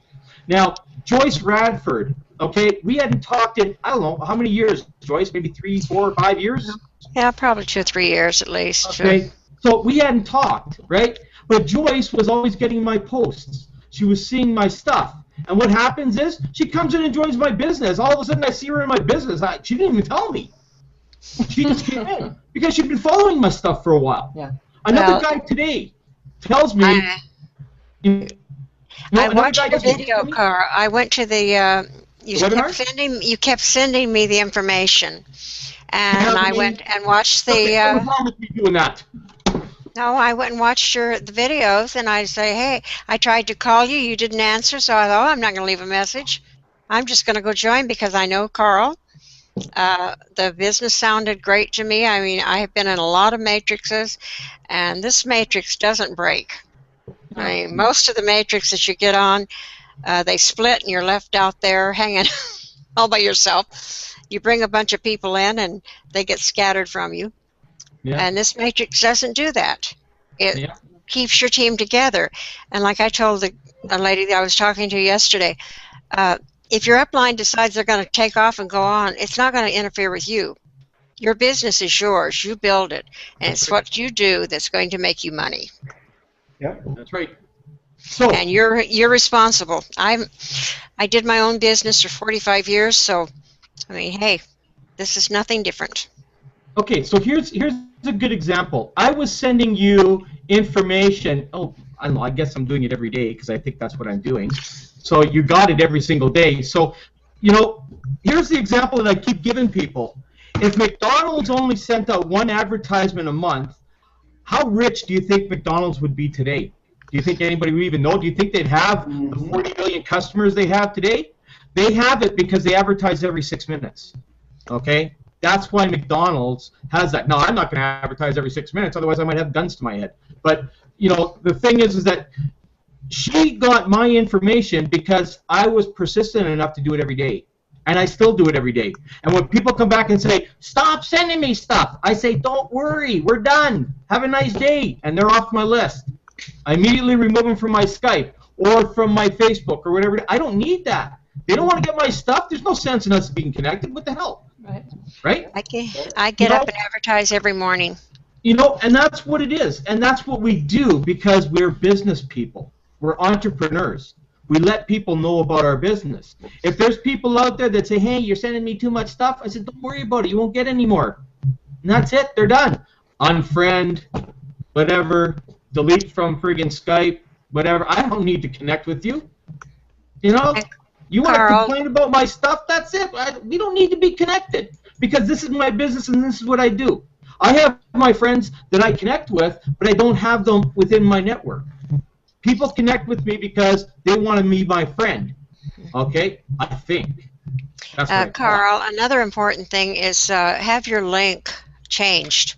Now, Joyce Radford, okay, we hadn't talked in, I don't know, how many years, Joyce? Maybe 3, 4, 5 years? Yeah, probably 2 or 3 years at least. Okay. So we hadn't talked, right? But Joyce was always getting my posts. She was seeing my stuff. And what happens is she comes in and joins my business. All of a sudden I see her in my business. She didn't even tell me. She just came in because she'd been following my stuff for a while. Yeah. Another guy today tells me. I watched the video, Carl. I went to the. You kept sending me the information, and I went and watched the. What's wrong with me doing that? No, I went and watched the videos, and I say, hey, I tried to call you, you didn't answer, so I thought, I'm not going to leave a message. I'm just going to go join because I know Carl. The business sounded great to me. I mean, I have been in a lot of matrices, and this matrix doesn't break. I mean, most of the matrices you get on, they split, and you're left out there hanging all by yourself. You bring a bunch of people in, and they get scattered from you. Yeah. And this matrix doesn't do that. It keeps your team together. And like I told a lady that I was talking to yesterday, if your upline decides they're going to take off and go on, it's not going to interfere with you. Your business is yours. You build it. And it's what you do that's going to make you money. Yeah, that's right. So, and you're responsible. I did my own business for 45 years, so, I mean, hey, this is nothing different. Okay, so here's a good example. I was sending you information. Oh, I don't know. I guess I'm doing it every day because I think that's what I'm doing. So you got it every single day. So, you know, here's the example that I keep giving people. If McDonald's only sent out one advertisement a month, how rich do you think McDonald's would be today? Do you think anybody would even know? Do you think they'd have the 40 million customers they have today? They have it because they advertise every 6 minutes. Okay? That's why McDonald's has that. Now, I'm not going to advertise every 6 minutes, otherwise I might have guns to my head. But, you know, the thing is that she got my information because I was persistent enough to do it every day. And I still do it every day. And when people come back and say, stop sending me stuff, I say, don't worry, we're done. Have a nice day. And they're off my list. I immediately remove them from my Skype or from my Facebook or whatever. I don't need that. They don't want to get my stuff. There's no sense in us being connected. What the hell? Right? I get up and advertise every morning. You know, and that's what it is. And that's what we do because we're business people. We're entrepreneurs. We let people know about our business. If there's people out there that say, hey, you're sending me too much stuff, I said, don't worry about it. You won't get any more. And that's it. They're done. Unfriend, whatever, delete from friggin' Skype, whatever. I don't need to connect with you. You know? You want to complain about my stuff? That's it. We don't need to be connected because this is my business and this is what I do. I have my friends that I connect with, but I don't have them within my network. People connect with me because they want to be my friend. Okay? I think. That's Carl, another important thing is have your link changed.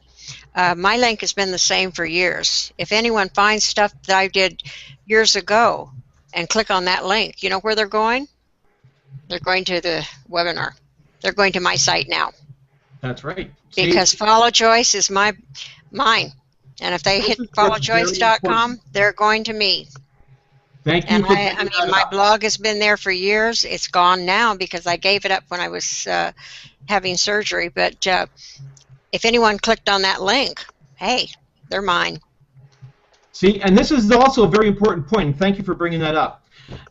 My link has been the same for years. If anyone finds stuff that I did years ago and click on that link, you know where they're going? They're going to the webinar. They're going to my site now. That's right. Because Follow Joyce is mine. And if they hit followjoyce.com, they're going to me. Thank you. And I mean, my blog has been there for years. It's gone now because I gave it up when I was having surgery. But if anyone clicked on that link, hey, they're mine. See, and this is also a very important point, and thank you for bringing that up.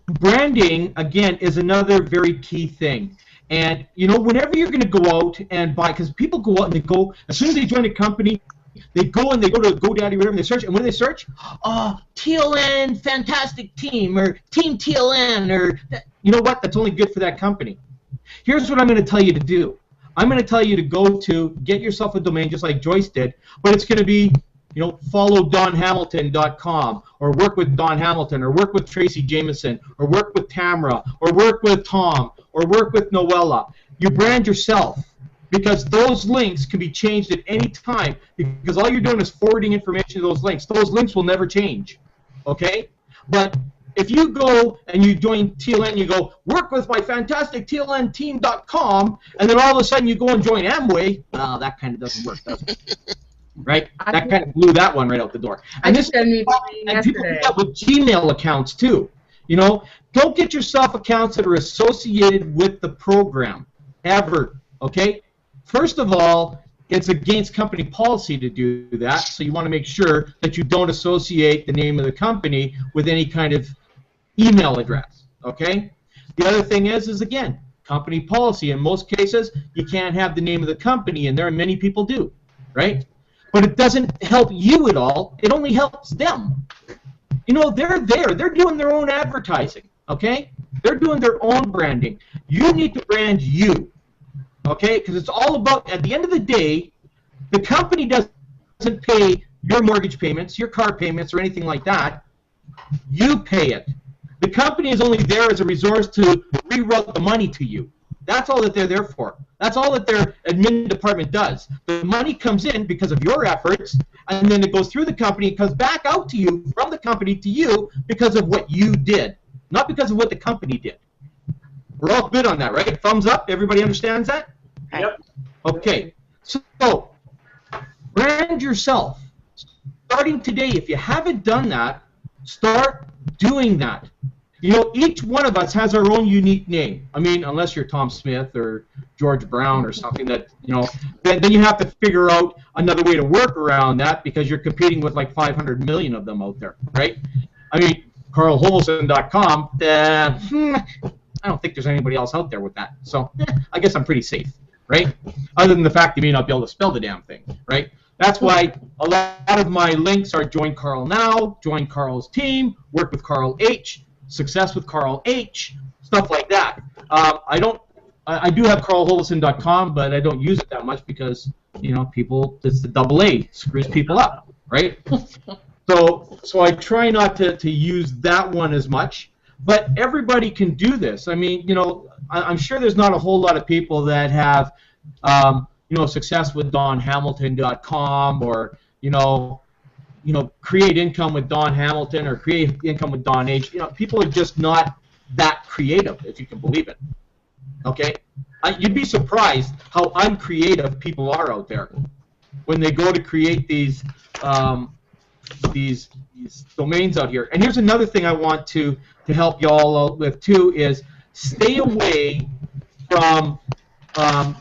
Branding, again, is another very key thing. And, you know, whenever you're going to go out and buy, because people go out and they go, as soon as they join a company, they go to GoDaddy or whatever, and they search, and what do they search? TLN Fantastic Team, or Team TLN, or, you know what, that's only good for that company. Here's what I'm going to tell you to do. I'm going to tell you to go to, get yourself a domain just like Joyce did, but it's going to be, you know, followdonhamilton.com, or work with Don Hamilton, or work with Tracy Jameson, or work with Tamra, or work with Tom, or work with Noella. You brand yourself, because those links can be changed at any time, because all you're doing is forwarding information to those links. Those links will never change, okay? But if you go and you join TLN, you go, work with my fantastic TLNteam.com, and then all of a sudden you go and join Amway, well, that kind of doesn't work, does it? Right? That kind of blew that one right out the door. And people do that with Gmail accounts too. You know, don't get yourself accounts that are associated with the program, ever, okay? First of all, it's against company policy to do that, so you want to make sure that you don't associate the name of the company with any kind of email address, okay? The other thing is again, company policy. In most cases, you can't have the name of the company in there, and many people do, right? But it doesn't help you at all. It only helps them. You know, they're there. They're doing their own advertising, okay? They're doing their own branding. You need to brand you, okay? Because it's all about, at the end of the day, the company doesn't pay your mortgage payments, your car payments, or anything like that. You pay it. The company is only there as a resource to reroute the money to you. That's all that they're there for. That's all that their admin department does. The money comes in because of your efforts, and then it goes through the company, it comes back out to you, from the company to you, because of what you did, not because of what the company did. We're all good on that, right? Thumbs up. Everybody understands that? Yep. Okay. So, brand yourself. Starting today, if you haven't done that, start doing that. You know, each one of us has our own unique name. I mean, unless you're Tom Smith or George Brown or something that, you know, then you have to figure out another way to work around that because you're competing with like 500 million of them out there, right? I mean, carlholson.com, I don't think there's anybody else out there with that. So I guess I'm pretty safe, right? Other than the fact you may not be able to spell the damn thing, right? That's why a lot of my links are join Carl now, join Carl's team, work with Carl H, success with Carl H, stuff like that. I do have carlholson.com, but I don't use it that much because, you know, people, it's the AA, screws people up, right? So I try not to use that one as much, but everybody can do this. I mean, you know, I'm sure there's not a whole lot of people that have, you know, success with donhamilton.com or, you know, create income with Don Hamilton or create income with Don H. You know, people are just not that creative, if you can believe it. Okay? You'd be surprised how uncreative people are out there when they go to create these domains out here. And here's another thing I want to help y'all out with too is stay away from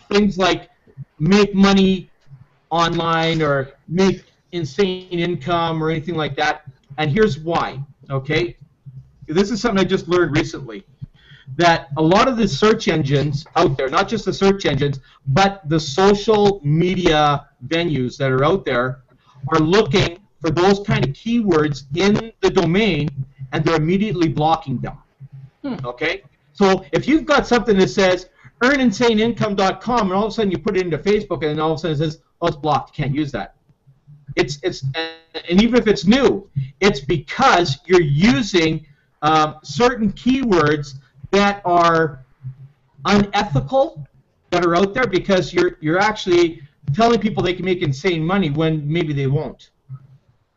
things like make money online or make insane income or anything like that. And here's why, okay? This is something I just learned recently, that a lot of the search engines out there, not just the search engines, but the social media venues that are out there are looking for those kind of keywords in the domain, and they're immediately blocking them, okay? So if you've got something that says earninsaneincome.com and all of a sudden you put it into Facebook and all of a sudden it says, oh, it's blocked, you can't use that. And even if it's new, it's because you're using certain keywords that are unethical that are out there because you're actually telling people they can make insane money when maybe they won't.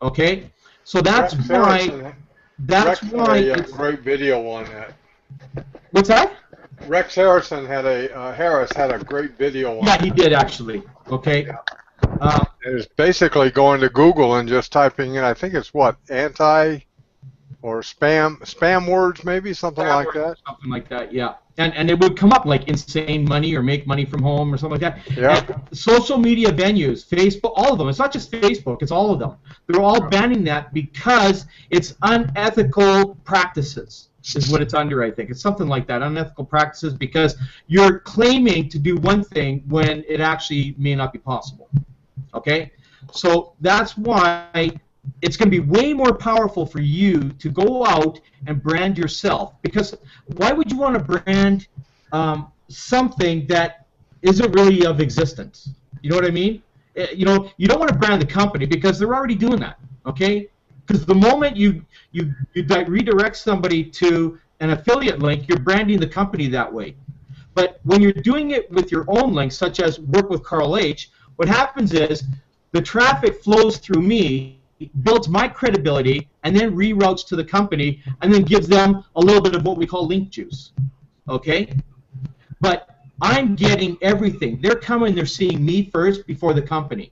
Okay, so that's why. That's why. A great video on that. What's that? Rex Harrison had Harris had a great video on. Yeah, he did actually. Okay. Yeah. It's basically going to Google and just typing in, I think it's what, anti or spam words maybe, something like that. Something like that, yeah. And it would come up like insane money or make money from home or something like that. Yeah. And social media venues, Facebook, all of them. It's not just Facebook, it's all of them. They're all banning that because it's unethical practices is what it's under, I think. It's something like that, unethical practices, because you're claiming to do one thing when it actually may not be possible. Okay? So that's why it's going to be way more powerful for you to go out and brand yourself. Because why would you want to brand something that isn't really of existence? You know what I mean? You know, you don't want to brand the company because they're already doing that. Okay? Because the moment you redirect somebody to an affiliate link, you're branding the company that way. But when you're doing it with your own links, such as Work with Carl H., what happens is the traffic flows through me, builds my credibility, and then reroutes to the company, and then gives them a little bit of what we call link juice. Okay? But I'm getting everything. They're coming, they're seeing me first before the company.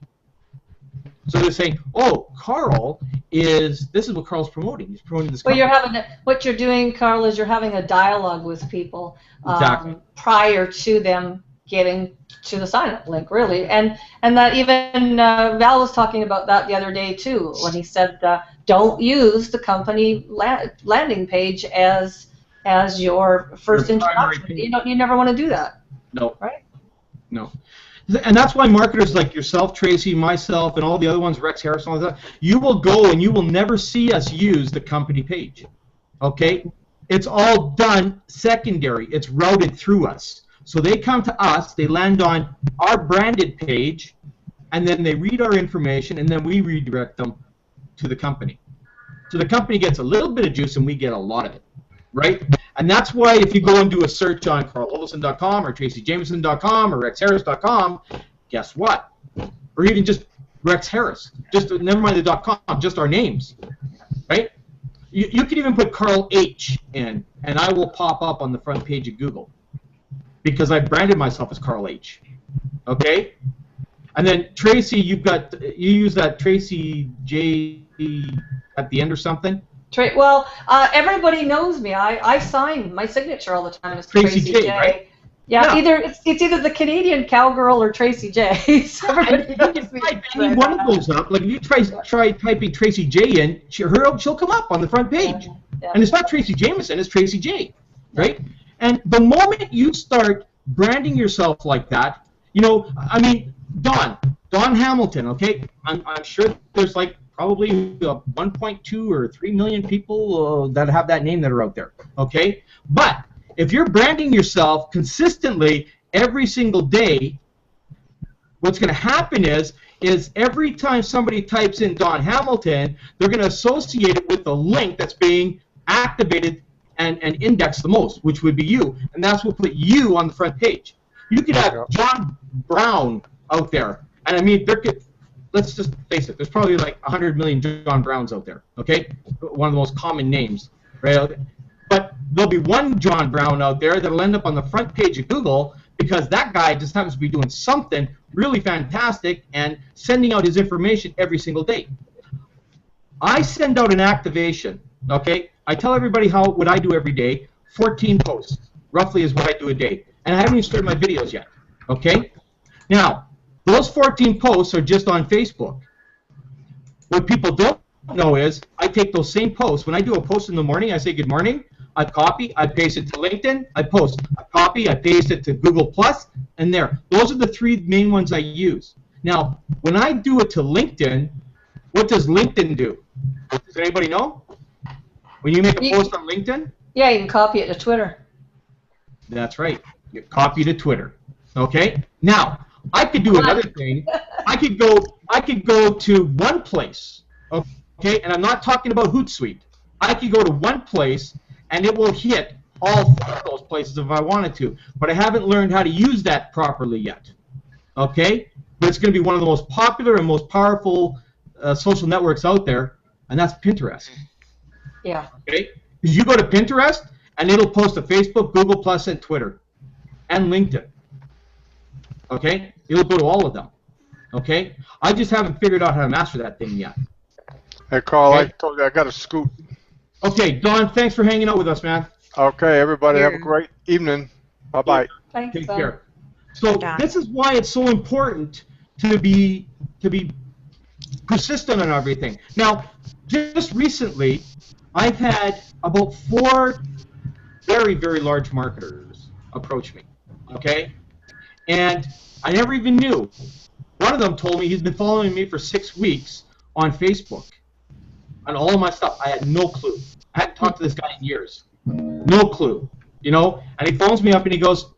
So they're saying, "Oh, Carl this is what Carl's promoting. He's promoting this company." Well, what you're doing, Carl, is you're having a dialogue with people Exactly. prior to them getting to the sign-up link, really. And that even Val was talking about that the other day too, when he said, don't use the company landing page as your first introduction. You never want to do that. No. Right? No. And that's why marketers like yourself, Tracy, myself, and all the other ones, Rex Harris, and all that, you will go and you will never see us use the company page. Okay? It's all done secondary. It's routed through us. So they come to us, they land on our branded page, and then they read our information, and then we redirect them to the company. So the company gets a little bit of juice, and we get a lot of it, right? And that's why if you go and do a search on carlolson.com or tracyjameson.com or rexharris.com, guess what? Or even just Rex Harris. Just never mind the .com, just our names, right? You can even put Carl H in, and I will pop up on the front page of Google because I branded myself as Carl H. Okay? And then Tracy, you use that Tracy J at the end or something? Well, everybody knows me. I sign my signature all the time as Tracy J. Right? Yeah, it's either the Canadian Cowgirl or Tracy J. So everybody knows me. Any one of those up. Like if you try typing Tracy J in, she'll come up on the front page. Yeah. And it's not Tracy Jameson, it's Tracy J. Right? And the moment you start branding yourself like that, I mean, Don Hamilton, okay? I'm sure there's like probably 1.2 or 3 million people that have that name that are out there, okay? But if you're branding yourself consistently every single day, what's going to happen is every time somebody types in Don Hamilton, they're going to associate it with the link that's being activated and indexed the most, which would be you, and that's what put you on the front page. You could have John Brown out there, and I mean, let's just face it, there's probably like 100 million John Browns out there, okay? One of the most common names, right? But there'll be one John Brown out there that'll end up on the front page of Google because that guy just happens to be doing something really fantastic and sending out his information every single day. I send out an activation, okay? I tell everybody what I do every day. 14 posts, roughly, is what I do a day. And I haven't even started my videos yet, okay? Now, those 14 posts are just on Facebook. What people don't know is I take those same posts. When I do a post in the morning, I say good morning. I copy, I paste it to LinkedIn, I post. I copy, I paste it to Google+, and there. Those are the three main ones I use. Now, when I do it to LinkedIn, what does LinkedIn do? Does anybody know? When you make a post on LinkedIn? Yeah, you can copy it to Twitter. That's right. You copy to Twitter. Okay? Now, I could do another thing. I could go to one place. Okay? And I'm not talking about Hootsuite. I could go to one place and it will hit all 4 of those places if I wanted to. But I haven't learned how to use that properly yet. Okay? But it's going to be one of the most popular and most powerful social networks out there, and that's Pinterest. Yeah. Okay? Because you go to Pinterest, and it'll post to Facebook, Google+, and Twitter, and LinkedIn. Okay? It'll go to all of them. Okay? I just haven't figured out how to master that thing yet. Hey, Carl, Okay. I told you I got to scoot. Okay, Don, thanks for hanging out with us, man. Okay, everybody, have a great evening. Bye-bye. Thanks, Take Don. care. So this is why it's so important to be persistent on everything. Now, just recently, I've had about 4 very, very large marketers approach me, okay? And I never even knew. One of them told me he's been following me for 6 weeks on Facebook on all of my stuff. I had no clue. I hadn't talked to this guy in years. No clue, And he phones me up and he goes,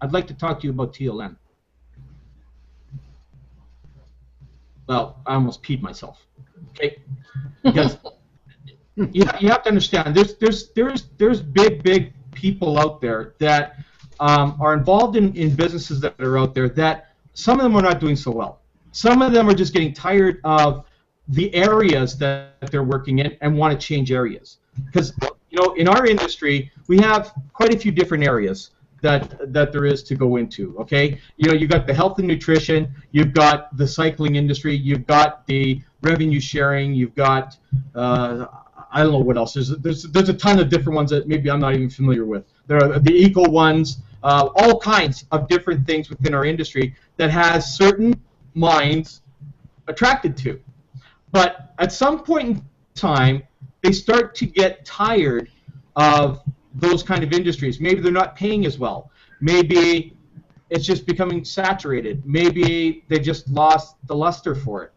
I'd like to talk to you about TLN. Well, I almost peed myself, okay? Because you have to understand, there's big people out there that are involved in businesses that are out there that some of them are not doing so well. Some of them are just getting tired of the areas that they're working in and want to change areas. Because in our industry, we have quite a few different areas that there is to go into, okay? You've got the health and nutrition, you've got the cycling industry, you've got the revenue sharing, you've got, I don't know what else. There's a ton of different ones that maybe I'm not even familiar with. There are the eco ones, all kinds of different things within our industry that has certain minds attracted to. But at some point in time, they start to get tired of those kind of industries. Maybe they're not paying as well. Maybe it's just becoming saturated. Maybe they just lost the luster for it.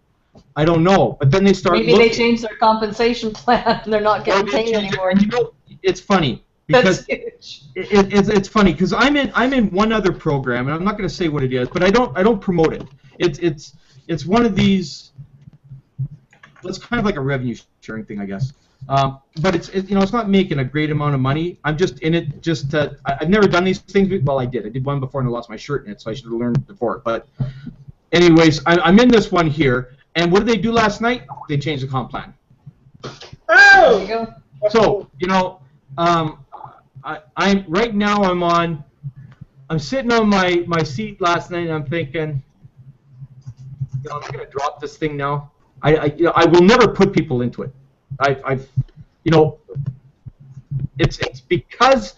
I don't know. But then they start Maybe they change their compensation plan and they're not getting paid anymore. And it's funny because That's huge. it's funny because I'm in one other program, and I'm not going to say what it is, but I don't promote it. It's one of these. It's kind of like a revenue sharing thing, I guess. But it's not making a great amount of money. I'm just in it just to. I've never done these things. Well, I did. I did one before and I lost my shirt in it, so I should have learned before. But anyways, I'm in this one here. And what did they do last night? They changed the comp plan. There you go. So I'm right now. I'm sitting on my seat last night, and I'm thinking, I'm gonna drop this thing now. I will never put people into it. It's because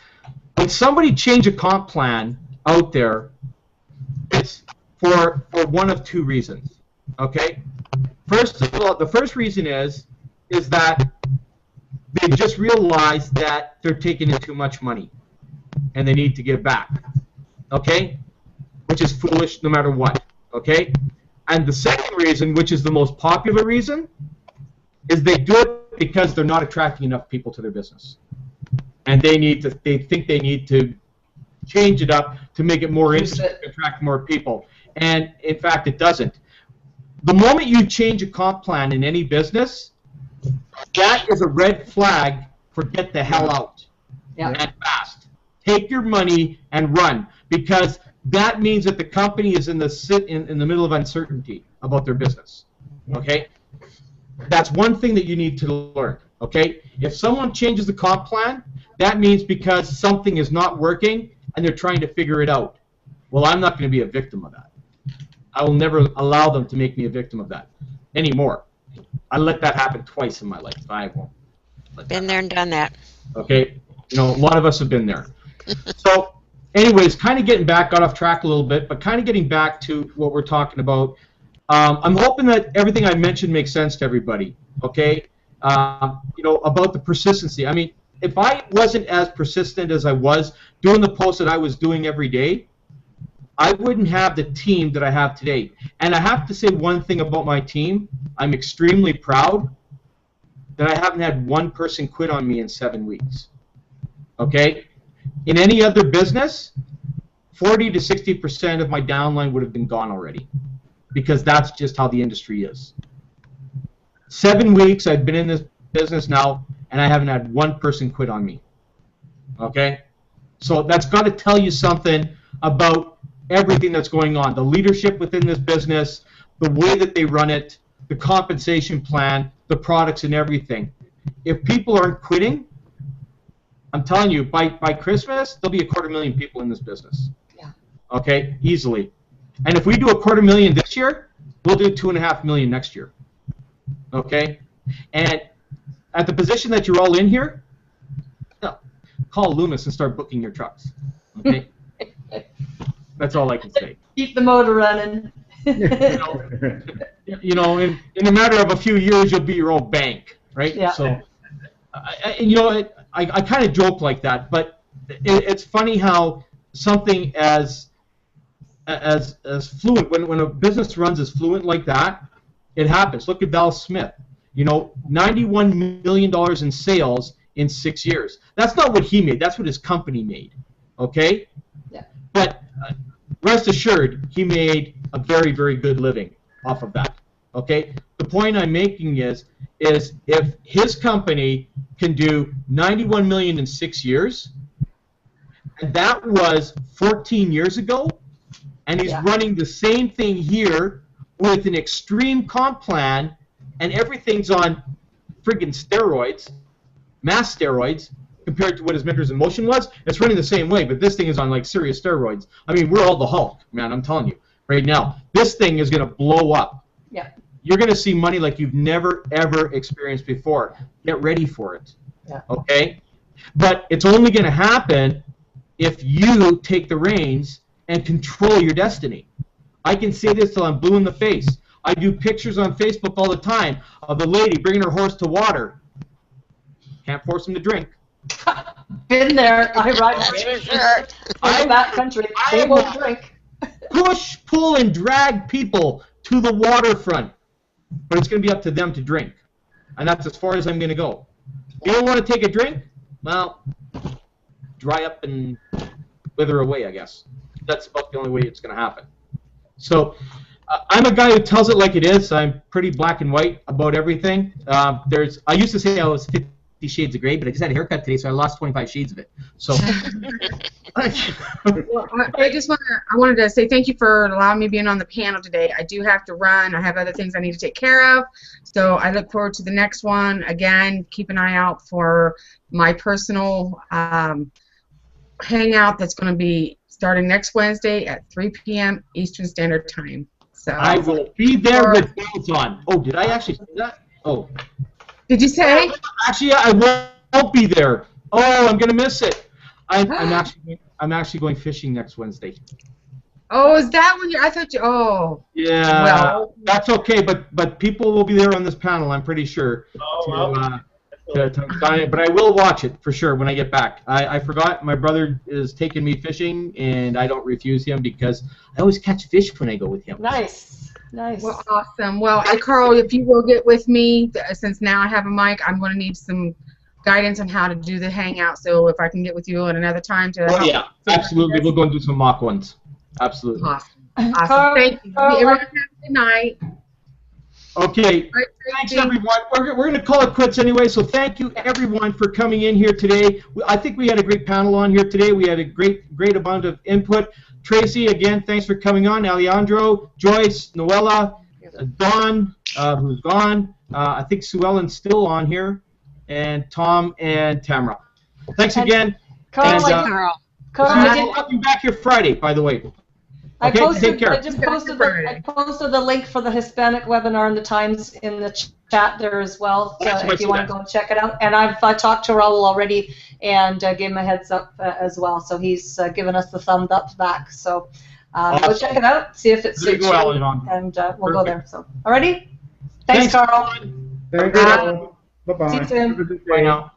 when somebody change a comp plan out there, it's for one of two reasons. Okay. First of all, the first reason is that they just realized that they're taking in too much money, and they need to give back. Okay, which is foolish no matter what. Okay, and the second reason, which is the most popular reason, is they do it because they're not attracting enough people to their business, and they think they need to change it up to make it more interesting, to attract more people, and in fact, it doesn't. The moment you change a comp plan in any business, that is a red flag for get the hell out and fast. Take your money and run, because that means that the company is in the middle of uncertainty about their business. Okay, that's one thing that you need to learn. Okay, if someone changes the comp plan, that means because something is not working and they're trying to figure it out. Well, I'm not going to be a victim of that. I will never allow them to make me a victim of that anymore. I let that happen twice in my life. I won't. Been there and done that. Okay, a lot of us have been there. So, anyways, kind of got off track a little bit, but kind of getting back to what we're talking about. I'm hoping that everything I mentioned makes sense to everybody. Okay, about the persistency. I mean, if I wasn't as persistent as I was doing the posts that I was doing every day, I wouldn't have the team that I have today. And I have to say one thing about my team. I'm extremely proud that I haven't had one person quit on me in 7 weeks. Okay? In any other business, 40 to 60% of my downline would have been gone already, because that's just how the industry is. 7 weeks I've been in this business now, and I haven't had one person quit on me. Okay? So that's got to tell you something about everything that's going on, the leadership within this business, the way that they run it, the compensation plan, the products, and everything. If people aren't quitting, I'm telling you, by Christmas, there'll be 250,000 people in this business. Yeah. Okay, easily. And if we do 250,000 this year, we'll do 2.5 million next year. Okay? And at the position that you're all in here, call Loomis and start booking your trucks. Okay? That's all I can say. Keep the motor running. In a matter of a few years, you'll be your own bank, right? Yeah. So, I kind of joke like that, but it's funny how something as fluent, when a business runs as fluent like that, it happens. Look at Val Smith. $91 million in sales in 6 years. That's not what he made. That's what his company made. Okay? Yeah. But rest assured, he made a very, very good living off of that. Okay? The point I'm making is if his company can do $91 million in 6 years, and that was 14 years ago, and he's running the same thing here with an extreme comp plan, and everything's on friggin' steroids, mass steroids, compared to what his Mentors in Motion was. It's running the same way, but this thing is on like serious steroids. I mean, we're all the Hulk, man, I'm telling you right now. This thing is going to blow up. Yeah. You're going to see money like you've never, ever experienced before. Get ready for it. Yeah. Okay? But it's only going to happen if you take the reins and control your destiny. I can say this till I'm blue in the face. I do pictures on Facebook all the time of the lady bringing her horse to water. Can't force him to drink. Been there. I ride Sure. in that country. They won't drink. Push, pull, and drag people to the waterfront. But it's going to be up to them to drink. And that's as far as I'm going to go. If you don't want to take a drink, well, dry up and wither away, I guess. That's about the only way it's going to happen. So I'm a guy who tells it like it is. I'm pretty black and white about everything. I used to say I was 50 shades of gray, but I just had a haircut today, so I lost 25 shades of it. So Well, I wanted to say thank you for allowing me being on the panel today. I do have to run. I have other things I need to take care of. So I look forward to the next one. Again, keep an eye out for my personal hangout that's going to be starting next Wednesday at 3 p.m. Eastern Standard Time. So I will be there with bells on. Oh, did I actually say that? Oh. Did you say? Actually, I won't be there. Oh, I'm going to miss it. I'm actually going fishing next Wednesday. Oh, is that when I thought you? Oh. Yeah. Well, that's okay, but people will be there on this panel, I'm pretty sure. But I will watch it for sure when I get back. I forgot my brother is taking me fishing, and I don't refuse him because I always catch fish when I go with him. Nice. Nice. Well, awesome. Well, Carl, if you will get with me, since now I have a mic, I'm going to need some guidance on how to do the hangout. So if I can get with you at another time to help. Yeah, absolutely. We'll go and do some mock ones. Absolutely. Awesome. Awesome. Thank you. Everyone have a good night. Okay. Thanks, everyone. We're going to call it quits anyway, so thank you, everyone, for coming in here today. I think we had a great panel on here today. We had a great amount of input. Tracy, again, thanks for coming on. Alejandro, Joyce, Noella, Dawn, who's gone. I think Sue Ellen's still on here, and Tom and Tamra. Thanks again. Carl, I'll be back here Friday, by the way. Okay, take care. I posted the link for the Hispanic webinar and the times in the chat there as well, so if you want to go and check it out. And I've talked to Raul already and gave him a heads up as well, so he's given us the thumbs up back. So awesome. Go check it out, see if it suits you, and we'll go there. So, alrighty? Thanks, Carl. Thank you. Bye-bye. See you soon. Bye now.